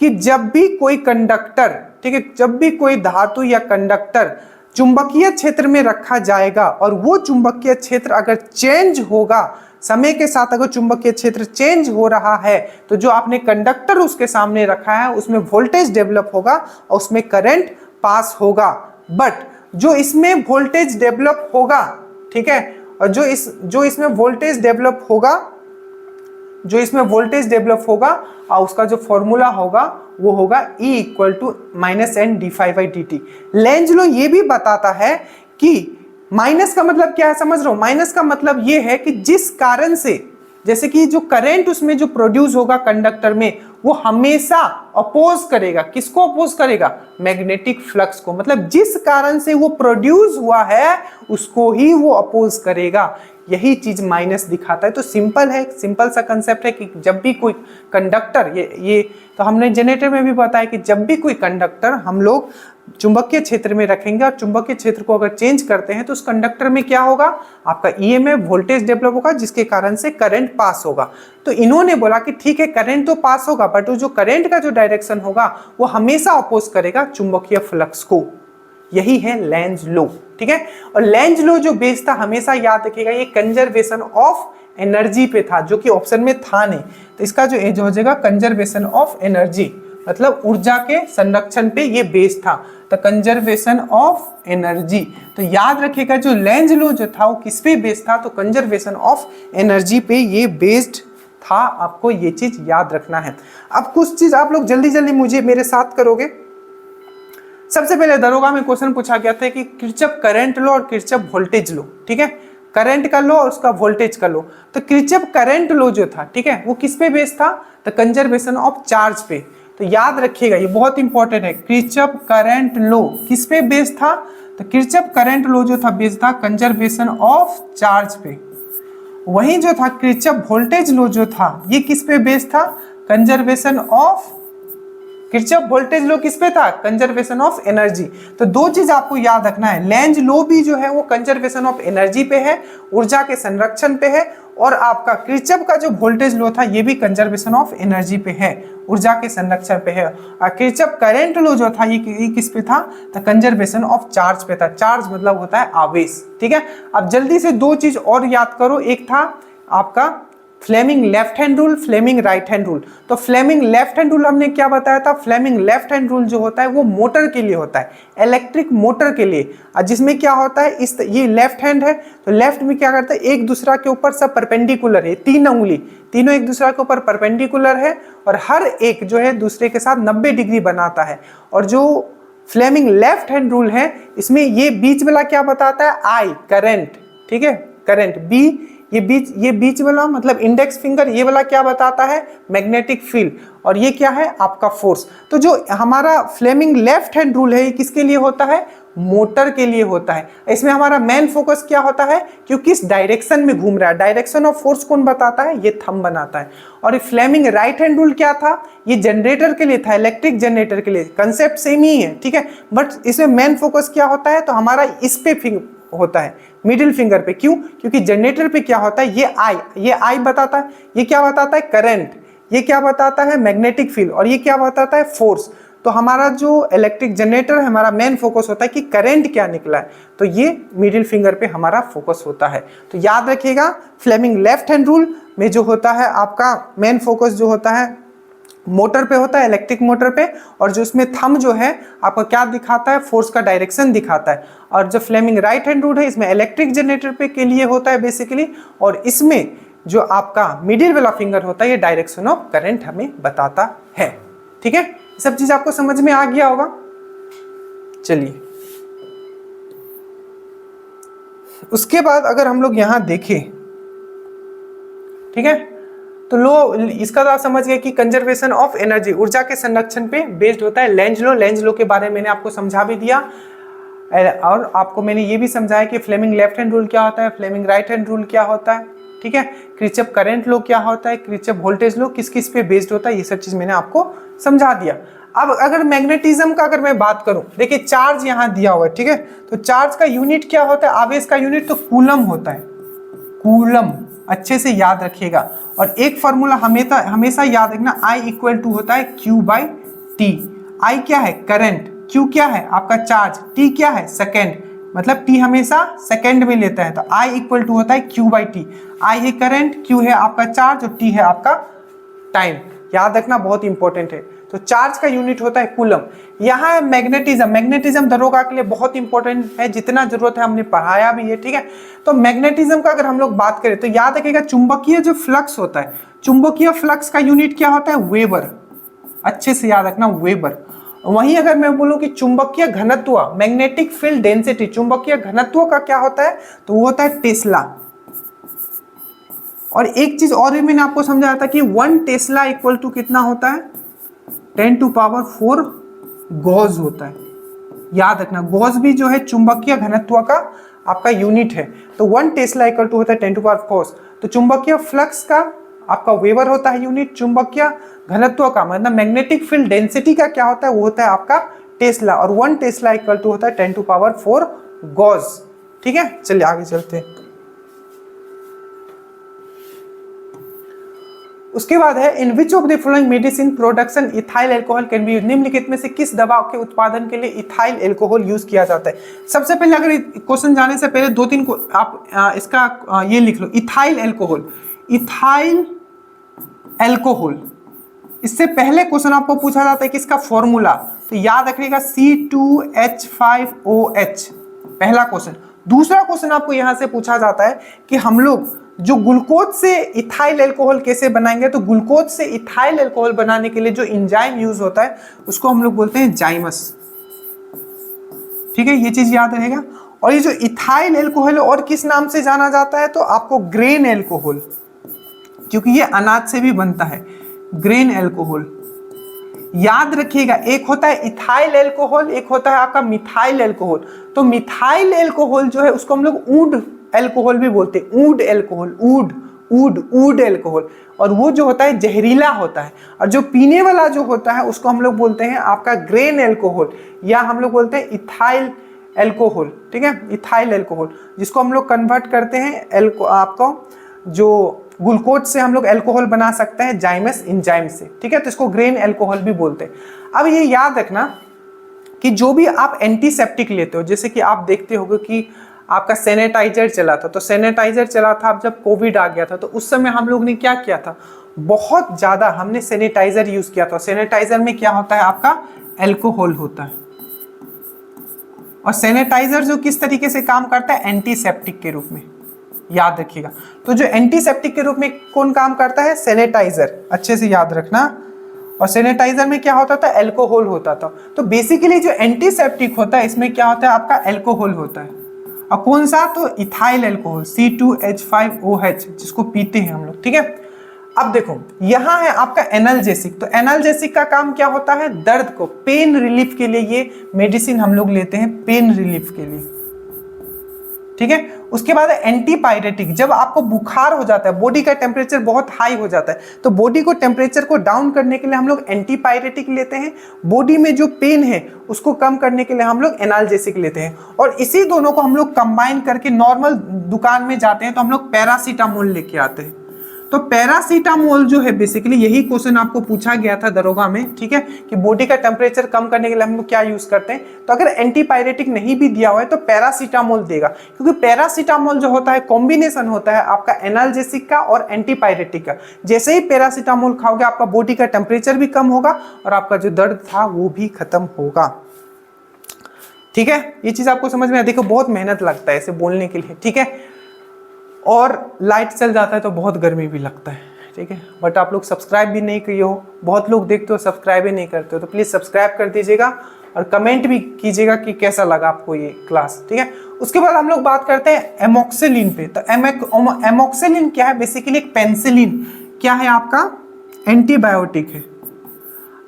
कि जब भी कोई कंडक्टर, ठीक है, जब भी कोई धातु या कंडक्टर चुंबकीय क्षेत्र में रखा जाएगा और वो चुंबकीय क्षेत्र अगर चेंज होगा समय के साथ, अगर चुंबकीय क्षेत्र चेंज हो रहा है, तो जो आपने कंडक्टर उसके सामने रखा है उसमें वोल्टेज डेवलप होगा और उसमें करंट पास होगा। बट जो इसमें वोल्टेज डेवलप होगा, ठीक है, और जो इसमें वोल्टेज डेवलप होगा, जो इसमें वोल्टेज डेवलप होगा और उसका जो फॉर्मूला होगा वो होगा E = -n d∅dt। Lenz law ये भी बताता है कि माइनस का मतलब क्या है, समझ रहे हो? माइनस का मतलब ये है कि जिस कारण से, जैसे कि जो करंट उसमें जो प्रोड्यूस होगा कंडक्टर में, वो हमेशा अपोज करेगा। किसको अपोज करेगा? मैग्नेटिक फ्लक्स को। मतलब जिस कारण से वो प्रोड्यूस हुआ है उसको ही वो अपोज करेगा। यही चीज माइनस दिखाता है। तो सिंपल है, सिंपल सा कंसेप्ट है कि जब भी कोई कंडक्टर, ये तो हमने जनरेटर में भी बताया कि जब भी कोई कंडक्टर हम लोग चुंबकीय क्षेत्र में रखेंगे और चुंबकीय क्षेत्र को अगर चेंज करते हैं तो उस कंडक्टर में क्या होगा? आपका ईएमएफ वोल्टेज डेवलप होगा जिसके कारण से करंट पास होगा। तो इन्होंने बोला कि ठीक है करंट तो पास होगा बट जो करंट का जो डायरेक्शन होगा वो हमेशा अपोज करेगा चुंबकीय फ्लक्स को। यही है लेंज लॉ, ठीक है। और लेंज लॉ जो बेस था, हमेशा याद रखिएगा, ये कंजर्वेशन ऑफ एनर्जी पे था, जो कि ऑप्शन में था नहीं। तो इसका जो एज हो जाएगा कंजर्वेशन ऑफ एनर्जी, मतलब ऊर्जा के संरक्षण पे ये बेस था। तो कंजर्वेशन ऑफ एनर्जी, तो याद रखिएगा जो लेंज लॉ जो था वो किस पे बेस्ड था? तो कंजर्वेशन ऑफ एनर्जी पे ये बेस्ड था। आपको ये चीज याद रखना है। अब कुछ चीज आप लोग जल्दी जल्दी मुझे मेरे साथ करोगे। सबसे पहले दरोगा में क्वेश्चन पूछा गया था कि किरचॉफ करंट लॉ और किरचॉफ वोल्टेज लॉ, ठीक है, करंट का लॉ और उसका वोल्टेज का लॉ। तो किरचॉफ करंट लॉ जो था, ठीक है, वो किस पे बेस्ड था? तो कंजर्वेशन ऑफ चार्ज पे। तो याद रखिएगा ये बहुत इंपॉर्टेंट है, किरचॉफ करंट लॉ किस पे बेस्ड था? तो किरचॉफ करंट लॉ जो था बेस्ड था कंजर्वेशन ऑफ चार्ज पे। वहीं जो था किरचॉफ वोल्टेज लॉ जो था ये किस पे बेस्ड था? Conservation of, Kirchhoff voltage law किस पे था? Conservation of energy. तो दो चीज आपको याद रखना है, लेंज लॉ भी जो है वो कंजर्वेशन ऑफ एनर्जी पे है, ऊर्जा के संरक्षण पे है, और आपका किरचॉफ का जो वोल्टेज लॉ था ये भी कंजर्वेशन ऑफ एनर्जी पे है, ऊर्जा के संरक्षण पे है। और किरचॉफ करंट लॉ जो था ये किस पे था? तो कंजर्वेशन ऑफ चार्ज पे था। चार्ज मतलब होता है आवेश, ठीक है। अब जल्दी से दो चीज और याद करो, एक था आपका Fleming left hand rule, Fleming right hand rule. तो फ्लेमिंग लेफ्ट हैंड रूल हमने क्या बताया था, फ्लेमिंग लेफ्ट हैंड रूल जो होता है वो मोटर के लिए होता है, इलेक्ट्रिक मोटर के लिए, जिसमें क्या होता है इस ये लेफ्ट हैंड है तो लेफ्ट में क्या करता है एक दूसरा के ऊपर सब परपेंडिकुलर है, 3 उंगली तीनों एक दूसरा के ऊपर परपेंडिकुलर है और हर एक जो है दूसरे के साथ 90 डिग्री बनाता है। और जो फ्लेमिंग लेफ्ट हैंड रूल है इसमें ये बीच वाला क्या बताता है, आई करंट, ठीक है, करंट। बी ये बीच वाला मतलब इंडेक्स फिंगर, ये वाला क्या बताता है, मैग्नेटिक फील्ड, और ये क्या है आपका फोर्स। तो जो हमारा फ्लेमिंग लेफ्ट हैंड रूल है ये किसके लिए होता है, मोटर के लिए होता है। इसमें हमारा मेन फोकस क्या होता है कि किस डायरेक्शन में घूम रहा है, डायरेक्शन ऑफ फोर्स कौन बताता है, ये थंब बनाता है। और ये फ्लेमिंग राइट हैंड रूल क्या था, ये जनरेटर के लिए था, इलेक्ट्रिक जनरेटर के लिए, कंसेप्ट सेम ही है, ठीक है, बट इसमें मेन फोकस क्या होता है, तो हमारा इस पे होता है, मिडिल फिंगर पे। क्यों, क्योंकि जनरेटर पे क्या होता है, ये आई बताता है, ये क्या बताता है करंट, ये क्या बताता है मैग्नेटिक फील्ड, और ये क्या बताता है फोर्स। तो हमारा जो इलेक्ट्रिक जनरेटर है हमारा मेन फोकस होता है कि करंट क्या निकला है, तो ये मिडिल फिंगर पे हमारा फोकस होता है। तो याद रखिएगा फ्लेमिंग लेफ्ट हैंड रूल में जो होता है आपका मेन फोकस जो होता है मोटर पे होता है, इलेक्ट्रिक मोटर पे, और जो इसमें थंब जो है आपका क्या दिखाता है, फोर्स का डायरेक्शन दिखाता है। और जो फ्लेमिंग राइट हैंड रूल है इसमें इलेक्ट्रिक जनरेटर पे के लिए होता है बेसिकली, और इसमें जो आपका मिडिल वाला फिंगर होता है ये डायरेक्शन ऑफ करंट हमें बताता है। ठीक है, ये सब चीज आपको समझ में आ गया होगा। चलिए उसके बाद अगर हम लोग यहां देखें, ठीक है, तो लो इसका तो आप समझ गए कि कंजर्वेशन ऑफ एनर्जी, ऊर्जा के संरक्षण पे बेस्ड होता है। लेंज लो के बारे में मैंने आपको समझा भी दिया, और आपको मैंने ये भी समझाया कि फ्लेमिंग लेफ्ट हैंड रूल क्या होता है, फ्लेमिंग राइट हैंड रूल क्या होता है, ठीक है, किरचॉफ करंट लो क्या होता है, किरचॉफ वोल्टेज लो किस किस पे बेस्ड होता है, ये सब चीज मैंने आपको समझा दिया। अब अगर मैग्नेटिज्म का अगर मैं बात करूं, देखिए चार्ज यहाँ दिया हुआ है, ठीक है, तो चार्ज का यूनिट क्या होता है, आवेश का यूनिट तो कूलम होता है, कूलम, अच्छे से याद रखिएगा। और एक फॉर्मूला हमेशा याद रखना, I इक्वल टू होता है Q/T। I क्या है करंट, Q क्या है आपका चार्ज, T क्या है सेकेंड, मतलब T हमेशा सेकेंड में लेता है, तो I इक्वल टू होता है Q/T। I है करंट, Q है आपका चार्ज और T है आपका टाइम, याद रखना बहुत इंपॉर्टेंट है। तो चार्ज का यूनिट होता है कूलम। यहाँ है मैग्नेटिज्म दरोगा के लिए बहुत इंपॉर्टेंट है, जितना जरूरत है हमने पढ़ाया भी है, ठीक है। तो मैग्नेटिज्म का अगर हम लोग बात करें तो याद रखिएगा चुंबकीय जो फ्लक्स होता है, चुंबकीय फ्लक्स का यूनिट क्या होता है, वेबर, अच्छे से याद रखना वेबर। वहीं अगर मैं बोलूं कि चुंबकीय घनत्व, मैग्नेटिक फील्ड डेंसिटी, चुंबकीय घनत्व का क्या होता है, तो वो होता है टेस्ला। और एक चीज और भी मैंने आपको समझाया था कि 1 टेस्ला इक्वल टू कितना होता है, 10⁴ गॉस होता है, याद रखना। गॉस भी जो है चुंबकीय घनत्व का आपका यूनिट है, तो 1 टेस्ला इक्वल टू होता है 10⁴। तो चुंबकीय फ्लक्स का आपका वेबर होता है यूनिट, चुंबकीय घनत्व का मतलब मैग्नेटिक फील्ड डेंसिटी का क्या होता है, वो होता है आपका टेस्ला, और 1 टेस्ला इक्वल टू होता है 10⁴ गॉस। ठीक है, चलिए आगे चलते हैं। उसके बाद है in which of the following medicine production ethyl alcohol can be use, निम्नलिखित में से किस दवा के उत्पादन के लिए इथाइल अल्कोहल यूज किया जाता है। सबसे पहले अगर क्वेश्चन जाने से पहले 2-3 को आप इसका ये लिख लो, इथाइल अल्कोहल, इथाइल अल्कोहल, इससे पहले क्वेश्चन आपको पूछा जाता है कि इसका फॉर्मूला, तो याद रखिएगा C2H5OH, पहला क्वेश्चन। दूसरा क्वेश्चन आपको यहां से पूछा जाता है कि हम लोग जो ग्लूकोज से इथाइल अल्कोहल कैसे बनाएंगे, तो ग्लूकोज से इथाइल अल्कोहल बनाने के लिए जो एंजाइम यूज होता है उसको हम लोग बोलते हैं जाइमस। ठीक है, ये चीज याद रहेगा। और ये जो इथाइल अल्कोहल और किस नाम से जाना जाता है, तो आपको ग्रेन अल्कोहल, क्योंकि ये अनाज से भी बनता है, ग्रेन अल्कोहल। याद रखिएगा एक होता है इथाइल अल्कोहल, एक होता है आपका मिथाइल अल्कोहल। तो मिथाइल अल्कोहल जो है उसको हम लोग ऊड अल्कोहल भी बोलते हैं, ऊड अल्कोहल, ऊड अल्कोहल, और वो जो होता है जहरीला होता है। और जो पीने वाला जो होता है उसको हम लोग बोलते हैं आपका ग्रेन अल्कोहल, या हम लोग बोलते हैं इथाइल अल्कोहल। ठीक है, इथाइल अल्कोहल, जिसको हम लोग कन्वर्ट करते हैं आपको जो ग्लूकोज से हम लोग अल्कोहल बना सकते हैं जाइमस एंजाइम से। ठीक है, तो इसको ग्रेन अल्कोहल भी बोलते हैं। अब ये याद रखना कि जो भी आप एंटीसेप्टिक लेते हो, जैसे कि आप देखते होगे कि आपका सैनिटाइजर चला था। तो सैनिटाइजर चला था अब जब कोविड आ गया था, तो उस समय हम लोग ने क्या किया था, बहुत ज़्यादा हमने सैनिटाइजर यूज़ किया था। सैनिटाइजर में क्या होता है, आपका एल्कोहल होता है। और सैनिटाइजर जो किस तरीके से काम करता है, एंटीसेप्टिक के रूप में, याद रखिएगा। तो जो एंटीसेप्टिक के रूप में कौन काम करता है, सैनिटाइजर, अच्छे से याद रखना। और सैनिटाइजर में क्या होता था, एल्कोहल होता था। तो बेसिकली जो एंटीसेप्टिक होता है इसमें क्या होता है, आपका एल्कोहल होता है। और कौन सा, तो इथाइल एल्कोहल C2H5OH, जिसको पीते हैं हम लोग, ठीक है। अब देखो यहाँ है आपका एनाल्जेसिक। तो एनाल्जेसिक का काम क्या होता है, दर्द को, पेन रिलीफ के लिए ये मेडिसिन हम लोग लेते हैं, पेन रिलीफ के लिए, ठीक है। उसके बाद एंटीपायरेटिक, जब आपको बुखार हो जाता है, बॉडी का टेम्परेचर बहुत हाई हो जाता है, तो बॉडी को टेम्परेचर को डाउन करने के लिए हम लोग एंटीपायरेटिक लेते हैं। बॉडी में जो पेन है उसको कम करने के लिए हम लोग एनाल्जेसिक लेते हैं। और इसी दोनों को हम लोग कंबाइन करके नॉर्मल दुकान में जाते हैं तो हम लोग पैरासीटामोल लेके आते हैं। तो पैरासीटामोल जो है बेसिकली, यही क्वेश्चन आपको पूछा गया था दरोगा में, ठीक है, कि बॉडी का टेम्परेचर कम करने के लिए हम लोग क्या यूज करते हैं। तो अगर एंटीपायरेटिक नहीं भी दिया हुआ है तो पैरासीटामोल देगा, क्योंकि पैरासीटामोल जो होता है कॉम्बिनेशन होता है आपका एनाल्जेसिक का और एंटीपायरेटिक का। जैसे ही पैरासीटामोल खाओगे आपका बॉडी का टेम्परेचर भी कम होगा और आपका जो दर्द था वो भी खत्म होगा, ठीक है। ये चीज आपको समझ में, देखो बहुत मेहनत लगता है इसे बोलने के लिए, ठीक है। और लाइट चल जाता है तो बहुत गर्मी भी लगता है, ठीक है। बट आप लोग सब्सक्राइब भी नहीं किए हो, बहुत लोग देखते हो सब्सक्राइब ही नहीं करते हो, तो प्लीज़ सब्सक्राइब कर दीजिएगा और कमेंट भी कीजिएगा कि कैसा लगा आपको ये क्लास, ठीक है। उसके बाद हम लोग बात करते हैं एमोक्सिलिन पे। तो एमोक्सिलिन क्या है, बेसिकली एक पेनिसिलिन क्या है, आपका एंटीबायोटिक है।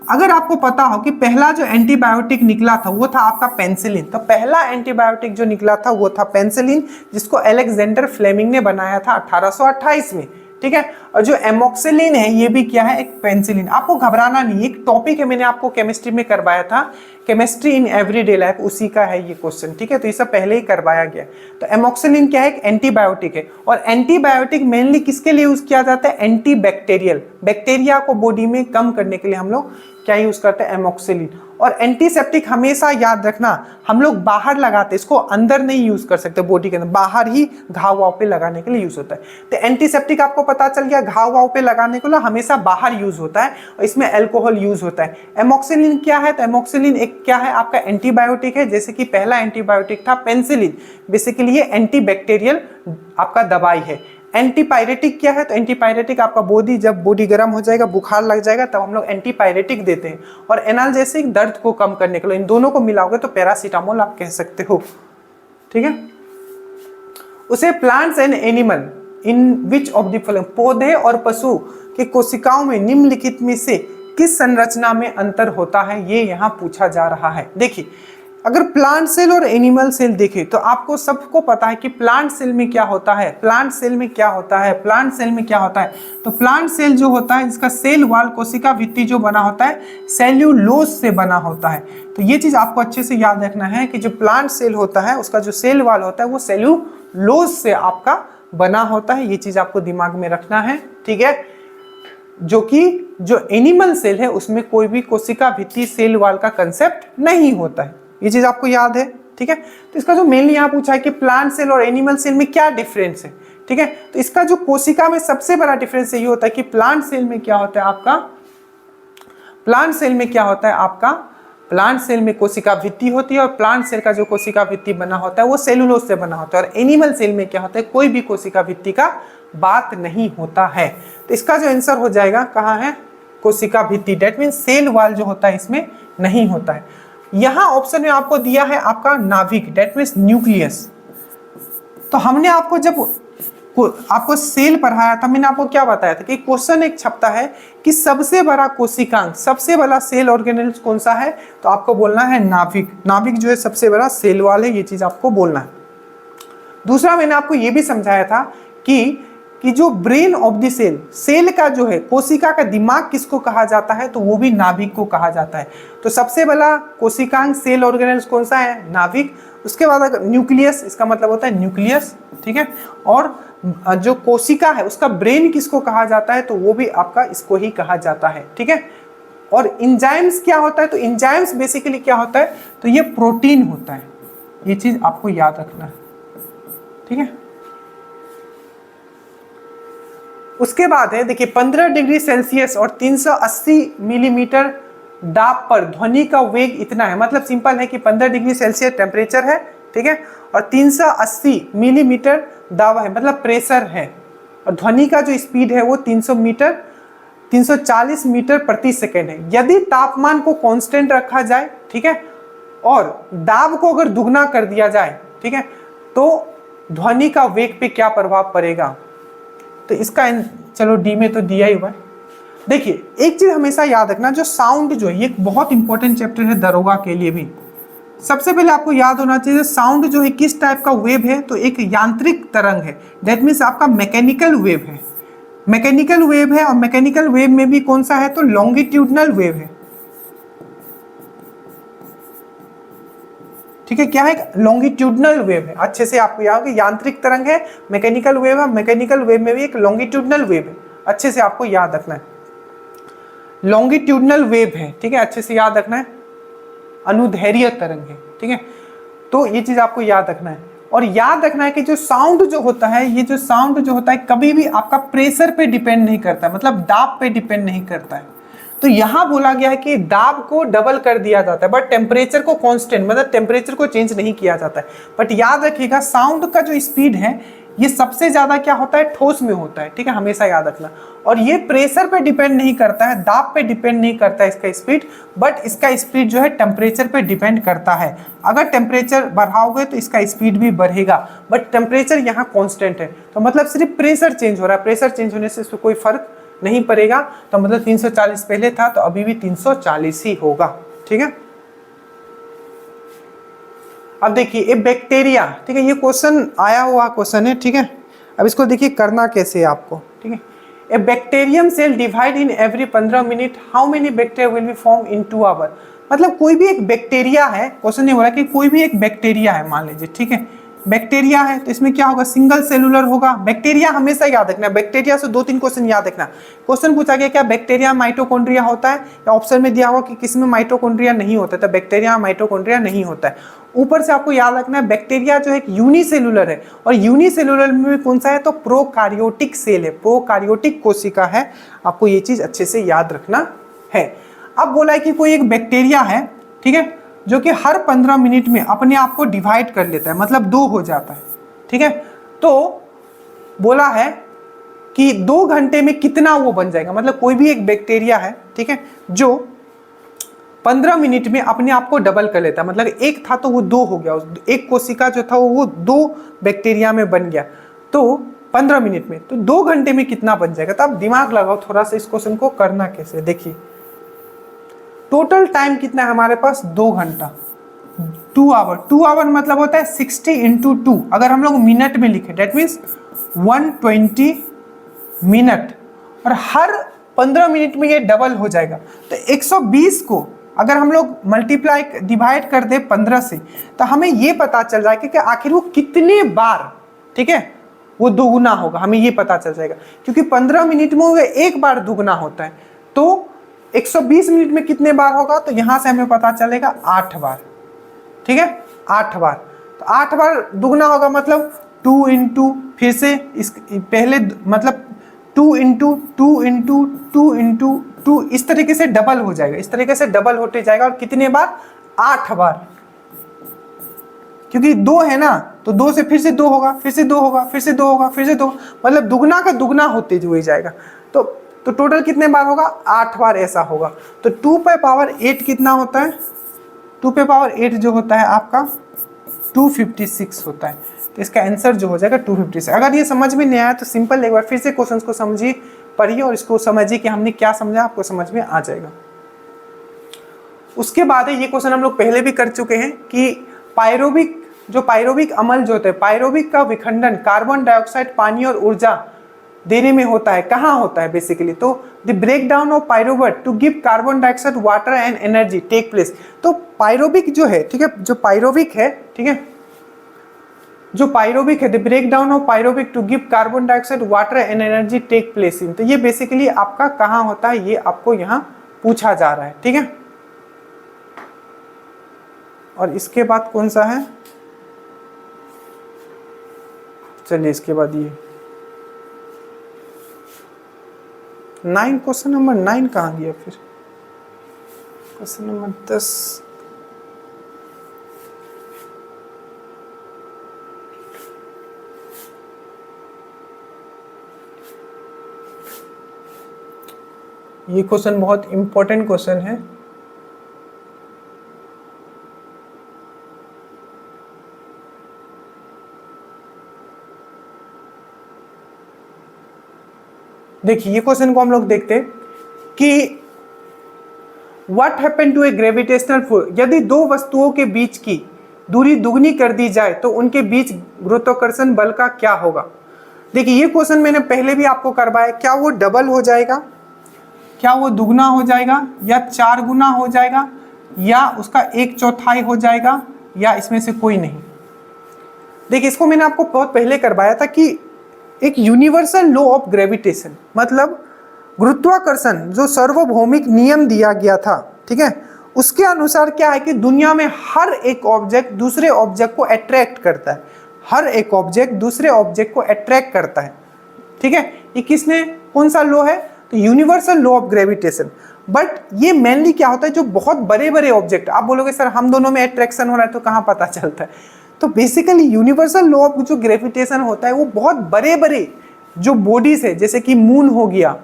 अगर आपको पता हो कि पहला जो एंटीबायोटिक निकला था वो था आपका पेनिसिलिन, तो पहला एंटीबायोटिक जो निकला था वो था पेनिसिलिन, जिसको अलेक्जेंडर फ्लेमिंग ने बनाया था 1828 में, ठीक है। और जो एमोक्सिलिन है ये भी क्या है, एक पेनिसिलिन। आपको घबराना नहीं, एक टॉपिक है, मैंने आपको केमिस्ट्री में करवाया था, केमिस्ट्री इन एवरीडे लाइफ, उसी का है ये क्वेश्चन, ठीक है। तो ये सब पहले ही करवाया गया। तो एमोक्सिलिन क्या है, एक एंटीबायोटिक है। और एंटीबायोटिक मेनली किसके लिए यूज किया जाता है, एंटीबैक्टीरियल, बैक्टीरिया को बॉडी में कम करने के लिए हम लोग क्या यूज करते हैं, एमोक्सिलिन। और एंटीसेप्टिक हमेशा याद रखना, हम लोग बाहर लगाते, इसको अंदर नहीं यूज कर सकते बॉडी के अंदर, बाहर ही घाव वाव पे लगाने के लिए यूज होता है। तो एंटीसेप्टिक आपको पता चल गया, घाव वाव पे लगाने के लिए हमेशा बाहर यूज होता है और इसमें अल्कोहल यूज होता है। एमोक्सिलिन क्या है, तो एमोक्सिलिन एक क्या है, आपका एंटीबायोटिक है। जैसे कि पहला एंटीबायोटिक था पेनिसिलिन, बेसिकली ये एंटीबैक्टीरियल आपका दवाई है। एंटीपायरेटिक क्या है, तो एंटीपायरेटिक आपका बॉडी, जब बॉडी गर्म हो जाएगा, बुखार लग जाएगा, तब हम लोग एंटीपायरेटिक देते हैं। और एनाल्जेसिक दर्द को कम करने के लिए, इन दोनों को मिलाओगे तो पैरासीटामोल आप कह सकते हो, ठीक है। उसे plants and animal in which of the following, पौधे और पशु के कोशिकाओं में निम्नलिखित में से किस संरचना में अंतर होता है, ये यहाँ पूछा जा रहा है। देखिए अगर प्लांट सेल और एनिमल सेल देखें तो आपको सबको पता है कि प्लांट सेल में क्या होता है, प्लांट सेल में क्या होता है, प्लांट सेल में क्या होता है। तो प्लांट सेल जो होता है इसका सेल वाल, कोशिका भित्ति जो बना होता है सेल्यूलोज से बना होता है। तो ये चीज आपको अच्छे से याद रखना है कि जो प्लांट सेल होता है उसका जो सेल वाल होता है वो सेल्यूलोज से आपका बना होता है। ये चीज आपको दिमाग में रखना है, ठीक है। जो कि जो एनिमल सेल है उसमें कोई भी कोशिका भित्ति सेल वाल का कंसेप्ट नहीं होता है, ये चीज आपको याद है, ठीक है। तो इसका जो मेनली यहाँ पूछा है कि प्लांट सेल और एनिमल सेल में क्या डिफरेंस है, ठीक है। तो इसका जो कोशिका में सबसे बड़ा डिफरेंस ये होता है कि प्लांट सेल में क्या होता है आपका, प्लांट सेल में क्या होता है आपका, प्लांट सेल में कोशिका भित्ति होती है और प्लांट सेल का जो कोशिका भित्ति बना होता है वो सेलुलोज से बना होता है। और एनिमल सेल में क्या होता है, कोई भी कोशिका भित्ति का बात नहीं होता है। तो इसका जो आंसर हो जाएगा कहाँ है, कोशिका भित्ति, डेट मीन सेल वाल जो होता है इसमें नहीं होता है। यहाँ ऑप्शन में आपको दिया है आपका नाभिक, डेट मीन्स न्यूक्लियस। तो हमने आपको जब आपको सेल पढ़ाया था, मैंने आपको क्या बताया था कि क्वेश्चन एक छपता है कि सबसे बड़ा कोशिकांग, सबसे बड़ा सेल ऑर्गेनेल कौन सा है, तो आपको बोलना है नाभिक। नाभिक जो है सबसे बड़ा सेल वाल है, ये चीज आपको बोलना है। दूसरा मैंने आपको ये भी समझाया था कि जो brain of the cell, cell का जो है कोशिका का दिमाग किसको कहा जाता है, तो वो भी नाभिक को कहा जाता है। तो सबसे बड़ा कोशिकांग सेल ऑर्गेनेल्स कौन सा है, नाभिक। उसके बाद अगर न्यूक्लियस, इसका मतलब होता है न्यूक्लियस, ठीक है। और जो कोशिका है उसका ब्रेन किसको कहा जाता है, तो वो भी आपका इसको ही कहा जाता है, ठीक है। और इंजाइम्स क्या होता है, तो इंजाइम्स बेसिकली क्या होता है, तो ये प्रोटीन होता है, ये चीज आपको याद रखना है। ठीक है। उसके बाद है देखिए 15 डिग्री सेल्सियस और 380 मिलीमीटर दाब पर ध्वनि का वेग इतना है। मतलब सिंपल है कि 15 डिग्री सेल्सियस टेम्परेचर है, ठीक है, और 380 मिलीमीटर दाब है, मतलब प्रेशर है, और ध्वनि का जो स्पीड है वो 340 मीटर प्रति सेकेंड है। यदि तापमान को कांस्टेंट रखा जाए, ठीक है, और दाब को अगर दुगना कर दिया जाए, ठीक है, तो ध्वनि का वेग पे क्या प्रभाव पड़ेगा। तो इसका चलो डी में तो दिया ही हुआ है। देखिए एक चीज हमेशा याद रखना, जो साउंड जो है ये एक बहुत इंपॉर्टेंट चैप्टर है दरोगा के लिए भी। सबसे पहले आपको याद होना चाहिए साउंड जो है किस टाइप का वेव है, तो एक यांत्रिक तरंग है, दैट मीन्स आपका मैकेनिकल वेव है। मैकेनिकल वेव है, और मैकेनिकल वेव में भी कौन सा है, तो लॉन्गिट्यूडनल वेव है, ठीक है। क्या है, लॉन्गिट्यूडनल वेव है। अच्छे से आपको याद है, यांत्रिक तरंग है, मैकेनिकल वेव है, मैकेनिकल वेव में भी एक लॉन्गिट्यूडनल वेव है, अच्छे से आपको याद रखना है। लॉन्गिट्यूडनल वेव है, ठीक है, अच्छे से याद रखना है। अनुदैर्घ्य तरंग है, ठीक है, तो ये चीज आपको याद रखना है। और याद रखना है कि जो साउंड जो होता है, ये जो साउंड जो होता है कभी भी आपका प्रेशर पे डिपेंड नहीं करता है, मतलब दाब पे डिपेंड नहीं करता है। तो यहां बोला गया है कि दाब को डबल कर दिया जाता है, बट टेम्परेचर को कांस्टेंट, मतलब टेम्परेचर को चेंज नहीं किया जाता है। बट याद रखिएगा साउंड का जो स्पीड है ये सबसे ज्यादा क्या होता है, ठोस में होता है, ठीक है, हमेशा याद रखना। और ये प्रेशर पे डिपेंड नहीं करता है, दाब पे डिपेंड नहीं करता है इसका स्पीड, बट इसका स्पीड जो है टेम्परेचर पे डिपेंड करता है। अगर टेम्परेचर बढ़ाओगे तो इसका स्पीड भी बढ़ेगा, बट टेम्परेचर यहाँ कांस्टेंट है, तो मतलब सिर्फ प्रेशर चेंज हो रहा है, प्रेशर चेंज होने से कोई फर्क नहीं पड़ेगा। तो मतलब 340 पहले था तो अभी भी 340 ही होगा, ठीक है। अब देखिए ये बैक्टीरिया, ठीक है, ये क्वेश्चन आया हुआ क्वेश्चन है, ठीक है। अब इसको देखिए करना कैसे है आपको, ठीक है। A bacterium cell divide in every 15 minute, how many bacteria will be form in 2 hour. मतलब कोई भी एक बैक्टीरिया है, क्वेश्चन ये हो रहा है कि कोई भी एक बैक्टीरिया है मान लीजिए, ठीक है, बैक्टीरिया है, तो इसमें क्या होगा, सिंगल सेलुलर होगा। बैक्टीरिया हमेशा याद रखना, बैक्टीरिया से 2-3 क्वेश्चन याद रखना। क्वेश्चन पूछा गया क्या बैक्टीरिया माइटोकॉन्ड्रिया होता है, या ऑप्शन में दिया हुआ कि किसमें माइटोकॉन्ड्रिया नहीं होता, तो बैक्टीरिया माइटोकॉन्ड्रिया नहीं होता है। ऊपर से आपको याद रखना है बैक्टीरिया जो है यूनिसेलुलर है, और यूनिसेलुलर में कौन सा है, तो प्रोकार्योटिक सेल है, प्रोकार्योटिक कोशिका है। आपको ये चीज अच्छे से याद रखना है। अब बोला है कि कोई एक बैक्टीरिया है, ठीक है, जो कि हर 15 मिनट में अपने आप को डिवाइड कर लेता है, मतलब 2 हो जाता है, ठीक है। तो बोला है कि 2 घंटे में कितना वो बन जाएगा। मतलब कोई भी एक बैक्टीरिया है, ठीक है, जो 15 मिनट में अपने आप को डबल कर लेता है, मतलब एक था तो वो 2 हो गया, एक कोशिका जो था वो 2 बैक्टीरिया में बन गया, तो 15 मिनट में, तो 2 घंटे में कितना बन जाएगा। तो आप दिमाग लगाओ थोड़ा सा, इस क्वेश्चन को करना कैसे। देखिए टोटल टाइम कितना है हमारे पास, 2 घंटा, 2 आवर। 2 आवर मतलब होता है 60 × 2। अगर हम लोग मिनट में लिखे डेट मीन्स 120 मिनट, और हर 15 मिनट में ये डबल हो जाएगा। तो 120 को अगर हम लोग मल्टीप्लाई डिवाइड कर दे 15 से, तो हमें ये पता चल जाएगा कि आखिर वो कितने बार, ठीक है, वो दोगुना होगा, हमें ये पता चल जाएगा। क्योंकि 15 मिनट में वो एक बार दुगना होता है, तो 120 मिनट में कितने बार होगा, तो यहां से हमें पता चलेगा 8 बार, ठीक है, 8 बार। तो 8 बार दुगना होगा, मतलब 2 × फिर से इस पहले मतलब 2 × 2 × 2 × 2, इस तरीके से डबल हो जाएगा, इस तरीके से डबल होते जाएगा। और कितने बार, 8 बार, क्योंकि 2 है ना, तो 2 से फिर से 2 होगा, फिर से 2 होगा, फिर से 2 होगा, फिर से 2, मतलब दुगना का दुगना होते हुए जाएगा। तो टोटल कितने बार होगा, 8 बार ऐसा होगा। तो 2⁻8 कितना होता है, 2⁻8 जो होता है आपका 256 होता है। तो इसका आंसर जो हो जाएगा 256। अगर ये समझ में नहीं आया तो सिंपल एक बार फिर से क्वेश्चंस को समझिए, पढ़िए और इसको समझिए कि हमने क्या समझा, आपको समझ में आ जाएगा। उसके बाद ये क्वेश्चन हम लोग पहले भी कर चुके हैं कि पायरोबिक अमल जो होता है, पायरोबिक का विखंडन कार्बन डाइऑक्साइड, पानी और ऊर्जा देने में होता है, कहाँ होता है बेसिकली, तो the break down of pyruvate to give carbon dioxide, water and energy take place. तो पायरोबिक जो है, ठीक है, जो पायरोबिक है, ठीक है, जो पायरोबिक है, the break down of pyruvic to give carbon dioxide, water and energy take place in. तो ये बेसिकली आपका कहाँ होता है, ये आपको यहाँ पूछा जा रहा है, ठीक है। और इसके बाद कौन सा है, चलिए इसके बाद ये 9, क्वेश्चन नंबर 9 कहाँ गया फिर? Question number 10। ये क्वेश्चन बहुत इंपॉर्टेंट क्वेश्चन है। देखिए ये क्वेश्चन को हम लोग देखते हैं कि what happen to a gravitational force, यदि दो वस्तुओं के बीच की दूरी दुगनी कर दी जाए तो उनके बीच गुरुत्वाकर्षण बल का क्या होगा। देखिए ये क्वेश्चन मैंने पहले भी आपको करवाया, क्या वो डबल हो जाएगा, क्या वो दुगना हो जाएगा, या 4 गुना हो जाएगा, या उसका 1/4 हो जाएगा, या इसमें से कोई नहीं। देखिए इसको मैंने आपको बहुत पहले करवाया था कि एक यूनिवर्सल लॉ ऑफ ग्रेविटेशन, मतलब गुरुत्वाकर्षण जो सार्वभौमिक नियम दिया गया था, ठीक है, उसके अनुसार क्या है कि दुनिया में हर एक ऑब्जेक्ट दूसरे ऑब्जेक्ट को अट्रैक्ट करता है, हर एक ऑब्जेक्ट दूसरे ऑब्जेक्ट को अट्रैक्ट करता है, ठीक है। ये किसने, कौन सा लॉ है, तो universal law of gravitation. But ये मेनली क्या होता है, जो बहुत बड़े बड़े ऑब्जेक्ट, आप बोलोगे सर हम दोनों में अट्रैक्शन हो रहा है तो कहाँ पता चलता है, तो बेसिकली यूनिवर्सल लॉ ऑफ जो ग्रेविटेशन होता है वो बहुत बड़े बड़े जो बॉडीज है, जैसे कि मून हो गया,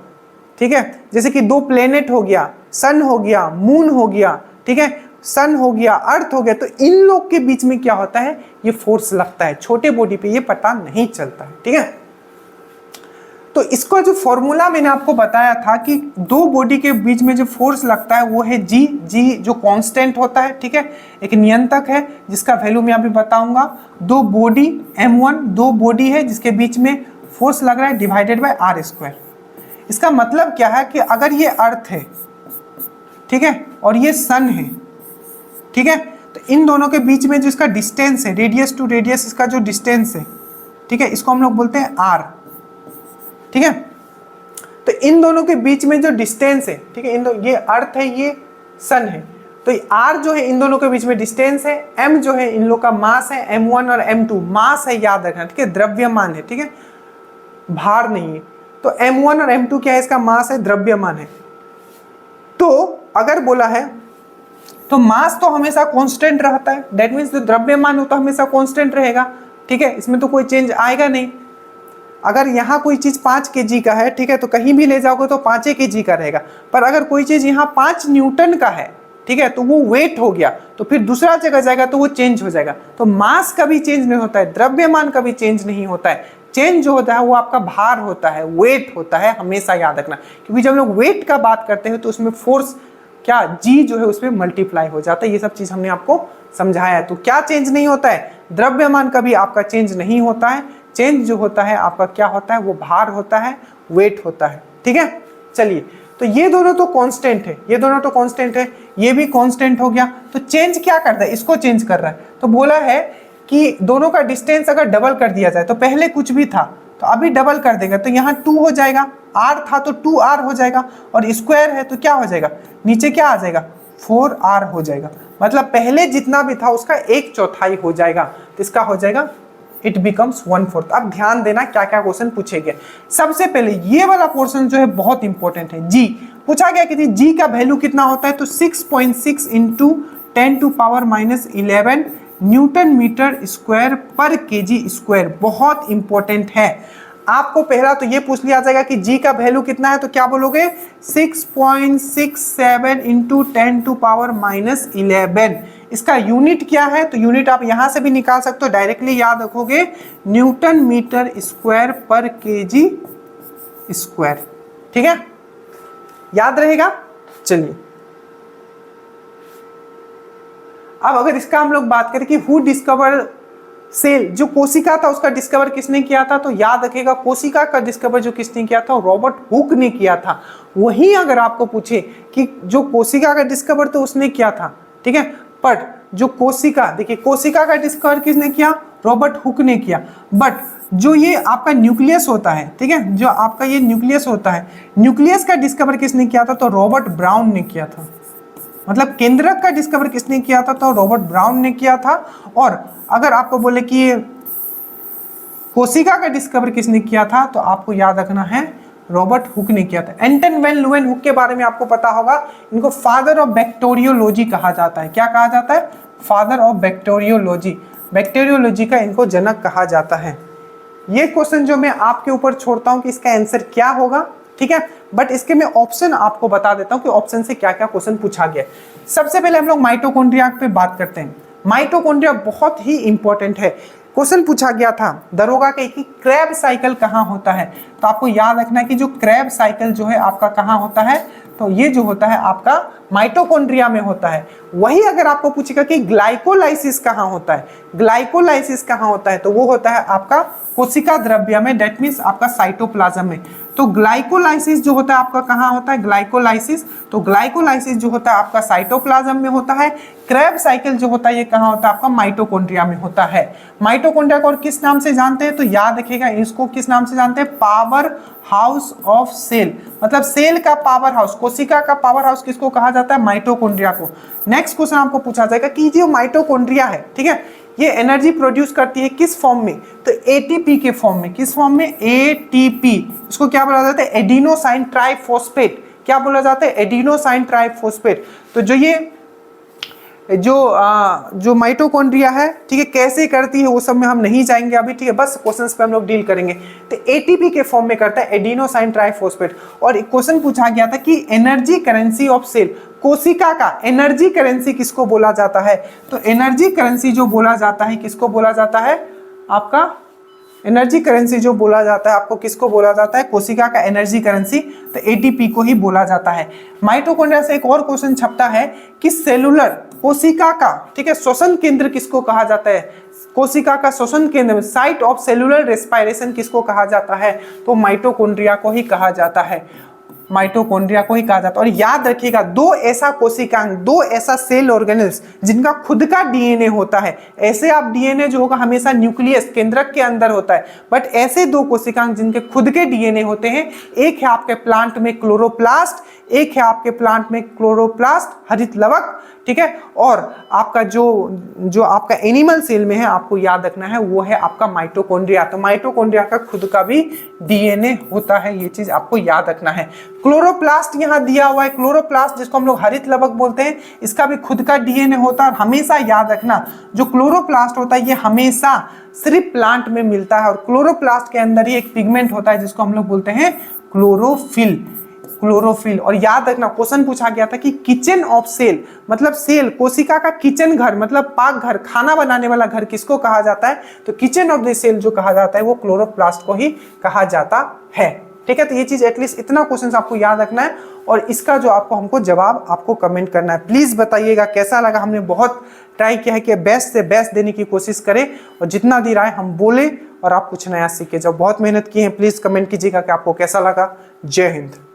ठीक है, जैसे कि 2 प्लेनेट हो गया, सन हो गया, मून हो गया, ठीक है, सन हो गया, अर्थ हो गया, तो इन लोग के बीच में क्या होता है, ये फोर्स लगता है। छोटे बॉडी पे ये पता नहीं चलता है, ठीक है। तो इसका जो फॉर्मूला मैंने आपको बताया था कि दो बॉडी के बीच में जो फोर्स लगता है वो है जी। जी जो कांस्टेंट होता है, ठीक है, एक नियंत्रक है जिसका वैल्यू मैं अभी बताऊंगा। दो बॉडी m1, दो बॉडी है जिसके बीच में फोर्स लग रहा है डिवाइडेड बाय r²। इसका मतलब क्या है कि अगर ये अर्थ है, ठीक है, और ये सन है, ठीक है, तो इन दोनों के बीच में जो इसका डिस्टेंस है, रेडियस टू रेडियस इसका जो डिस्टेंस है, ठीक है, इसको हम लोग बोलते हैं r, ठीक है। तो इन दोनों के बीच में जो डिस्टेंस है, ठीक है, ये अर्थ है, ये सन है, तो r जो है इन दोनों के बीच में डिस्टेंस है, m जो है इन लोग का मास है, m1 और m2 मास है, याद रखना, ठीक है, द्रव्यमान है, ठीक है, भार नहीं है। तो m1 और m2 क्या है, इसका मास है, द्रव्यमान है। तो अगर बोला है तो मास तो हमेशा कांस्टेंट रहता है, दैट मीन्स जो द्रव्यमान होता है हमेशा कांस्टेंट रहेगा, ठीक है, इसमें तो कोई चेंज आएगा नहीं। अगर यहाँ कोई चीज 5 kg का है, ठीक है, तो कहीं भी ले जाओगे तो 5 kg का रहेगा, पर अगर कोई चीज यहाँ 5 न्यूटन का है, ठीक है, तो वो वेट हो गया, तो फिर दूसरा जगह जाएगा तो वो चेंज हो जाएगा। तो मास कभी चेंज नहीं होता है, द्रव्यमान कभी चेंज नहीं होता है, चेंज जो होता है वो आपका भार होता है, वेट होता है, हमेशा याद रखना। क्योंकि जब लोग वेट का बात करते हैं तो उसमें फोर्स क्या, जी जो है उसमें मल्टीप्लाई हो जाता है। ये सब चीज हमने आपको समझाया है। तो क्या चेंज नहीं होता है, द्रव्यमान कभी आपका चेंज नहीं होता है, चेंज जो होता है आपका क्या होता है, वो भार होता है, वेट होता है, ठीक है। चलिए, तो ये दोनों तो कांस्टेंट है, ये दोनों तो कांस्टेंट है, ये भी कांस्टेंट हो गया। तो चेंज क्या करता है, इसको चेंज कर रहा है। तो बोला है कि दोनों का डिस्टेंस अगर डबल कर दिया जाए, तो पहले कुछ भी था तो अभी डबल कर देगा, तो यहाँ 2 हो जाएगा, r था तो 2r हो जाएगा, और स्क्वायर है तो क्या हो जाएगा, नीचे क्या आ जाएगा, 4r हो जाएगा। मतलब पहले जितना भी था उसका 1/4 हो जाएगा, तो इसका हो जाएगा इट बिकम्स 1/4। अब ध्यान देना क्या क्या क्वेश्चन पूछे गए। सबसे पहले ये वाला पोर्शन जो है बहुत इंपॉर्टेंट है, जी पूछा गया कि जी का वैल्यू कितना होता है, तो 6.6 इंटू 10⁻11 न्यूटन मीटर स्क्वायर पर केजी स्क्वायर। बहुत इंपॉर्टेंट है। आपको पहला तो ये पूछ लिया जाएगा कि जी का वैल्यू कितना है, तो क्या बोलोगे 6.67 इंटू 10⁻11। इसका यूनिट क्या है, तो यूनिट आप यहां से भी निकाल सकते हो, डायरेक्टली याद रखोगे न्यूटन मीटर स्क्वायर पर केजी स्क्वायर, ठीक है, याद रहेगा। चलिए अब अगर इसका हम लोग बात करें कि हु डिस्कवर सेल, जो कोशिका था उसका डिस्कवर किसने किया था, तो याद रखेगा कोशिका का डिस्कवर जो किसने किया था, रॉबर्ट हुक ने किया था। वहीं अगर आपको पूछे कि जो कोशिका का डिस्कवर तो उसने किया था, ठीक है, बट जो कोशिका, देखिए कोशिका का डिस्कवर किसने किया, रॉबर्ट हुक ने किया। बट जो ये आपका न्यूक्लियस होता है, ठीक है, जो आपका ये न्यूक्लियस होता है, न्यूक्लियस का डिस्कवर किसने किया था, तो रॉबर्ट ब्राउन ने किया था। मतलब केंद्रक का डिस्कवर किसने किया था, तो रॉबर्ट ब्राउन ने किया था। और अगर आपको बोले कि कोशिका का डिस्कवर किसने किया था? तो आपको याद रखना है रॉबर्ट हुक ने किया था। एंटन वैन ल्यूवेनहुक के बारे में आपको पता होगा, इनको फादर ऑफ बैक्टीरियोलॉजी कहा जाता है। क्या कहा जाता है? Father of bacteriology. बैक्टीरियोलॉजी का इनको जनक कहा जाता है। ये क्वेश्चन जो मैं आपके ऊपर छोड़ता हूं कि इसका आंसर क्या होगा, ठीक है, बट इसके मैं ऑप्शन आपको बता देता हूं कि ऑप्शन से क्या क्या क्वेश्चन पूछा गया। सबसे पहले हम लोग माइटोकॉन्ड्रिया पे बात करते हैं। माइटोकॉन्ड्रिया बहुत ही इंपॉर्टेंट है। क्वेश्चन पूछा गया था दरोगा के कि क्रैब साइकिल कहाँ होता है? तो आपको याद रखना है कि जो क्रैब साइकिल जो है आपका कहाँ होता है? तो ये जो होता है आपका माइटोकॉन्ड्रिया में होता है। वही अगर आपको पूछेगा कि ग्लाइकोलाइसिस कहाँ होता है, ग्लाइकोलाइसिस कहाँ होता है, तो वो होता है आपका कोशिका द्रव्य में, दैट मीन्स आपका साइटोप्लाज्म में। तो ग्लाइकोलाइसिस जो होता है आपका कहाँ होता है? ग्लाइकोलाइसिस, तो ग्लाइकोलाइसिस जो होता है आपका साइटोप्लाज्म में होता है। क्रैब साइकिल जो होता है ये कहाँ होता है? आपका माइटोकॉन्ड्रिया में होता है। माइटोकॉन्ड्रिया को और किस नाम से जानते हैं? तो याद रखिएगा इसको किस नाम से जानते हैं? पावर हाउस ऑफ सेल, मतलब सेल का पावर हाउस, कोशिका का पावर हाउस किसको कहा जाता है? माइटोकॉन्ड्रिया को। नेक्स्ट क्वेश्चन आपको पूछा जाएगा कि जो माइटोकॉन्ड्रिया है, ठीक है, ये एनर्जी प्रोड्यूस करती है किस फॉर्म में? तो एटीपी के फॉर्म में। किस फॉर्म में? एटीपी। इसको क्या बोला जाता है? Adenosine triphosphate. क्या बोला जाता है? Adenosine triphosphate. तो जो ये जो माइटोकॉन्ड्रिया है, ठीक है, कैसे करती है वो सब में हम नहीं जाएंगे अभी, ठीक है, बस क्वेश्चंस पे हम लोग डील करेंगे। तो एटीपी के फॉर्म में करता है, एडिनोसाइन ट्राइफॉस्फेट। और एक क्वेश्चन पूछा गया था कि एनर्जी करेंसी ऑफ सेल, कोशिका का एनर्जी करेंसी किसको बोला जाता है? तो एनर्जी करेंसी जो बोला जाता है किसको बोला जाता है? आपका एनर्जी करेंसी जो बोला जाता है आपको किसको बोला जाता है? कोशिका का एनर्जी करेंसी, तो एटीपी को ही बोला जाता है। माइटोकॉन्ड्रिया से एक और क्वेश्चन छपता है कि सेलुलर, कोशिका का, ठीक है, श्वसन केंद्र किसको कहा जाता है? कोशिका का श्वसन केंद्र, साइट ऑफ सेलुलर रेस्पिरेशन किसको कहा जाता है? तो माइटोकॉन्ड्रिया को ही कहा जाता है, माइटोकॉन्ड्रिया को ही कहा जाता है। और याद रखिएगा दो ऐसा कोशिकांग, दो ऐसा सेल ऑर्गेनेल्स जिनका खुद का डीएनए होता है। ऐसे आप डीएनए जो होगा हमेशा न्यूक्लियस, केंद्रक के अंदर होता है, बट ऐसे दो कोशिकांग जिनके खुद के डीएनए होते हैं, एक है आपके प्लांट में क्लोरोप्लास्ट, एक है आपके प्लांट में क्लोरोप्लास्ट हरित लवक, ठीक है, और आपका जो आपका एनिमल सेल में है आपको याद रखना है वो है आपका माइटोकॉन्ड्रिया। तो माइटोकॉन्ड्रिया का खुद का भी डीएनए होता है, ये चीज आपको याद रखना है। क्लोरोप्लास्ट यहाँ दिया हुआ है, क्लोरोप्लास्ट जिसको हम लोग हरित लवक बोलते हैं, इसका भी खुद का डीएनए होता है। और हमेशा याद रखना जो क्लोरोप्लास्ट होता है ये हमेशा सिर्फ प्लांट में मिलता है, और क्लोरोप्लास्ट के अंदर ही एक पिगमेंट होता है जिसको हम लोग बोलते हैं क्लोरोफिल, क्लोरोफिल। और याद रखना क्वेश्चन पूछा गया था कि किचन ऑफ सेल, मतलब सेल, कोशिका का किचन घर, मतलब पाक घर, खाना बनाने वाला घर किसको कहा जाता है? तो किचन ऑफ द सेल जो कहा जाता है वो क्लोरोप्लास्ट को ही कहा जाता है, ठीक है। तो ये चीज एटलीस्ट इतना क्वेश्चन आपको याद रखना है, और इसका जो आपको हमको जवाब आपको कमेंट करना है। प्लीज बताइएगा कैसा लगा। हमने बहुत ट्राई किया है कि बेस्ट से बेस्ट देने की कोशिश करें, और जितना भी रहा है हम बोले और आप कुछ नया सीखे। जब बहुत मेहनत की है, प्लीज कमेंट कीजिएगा कि आपको कैसा लगा। जय हिंद।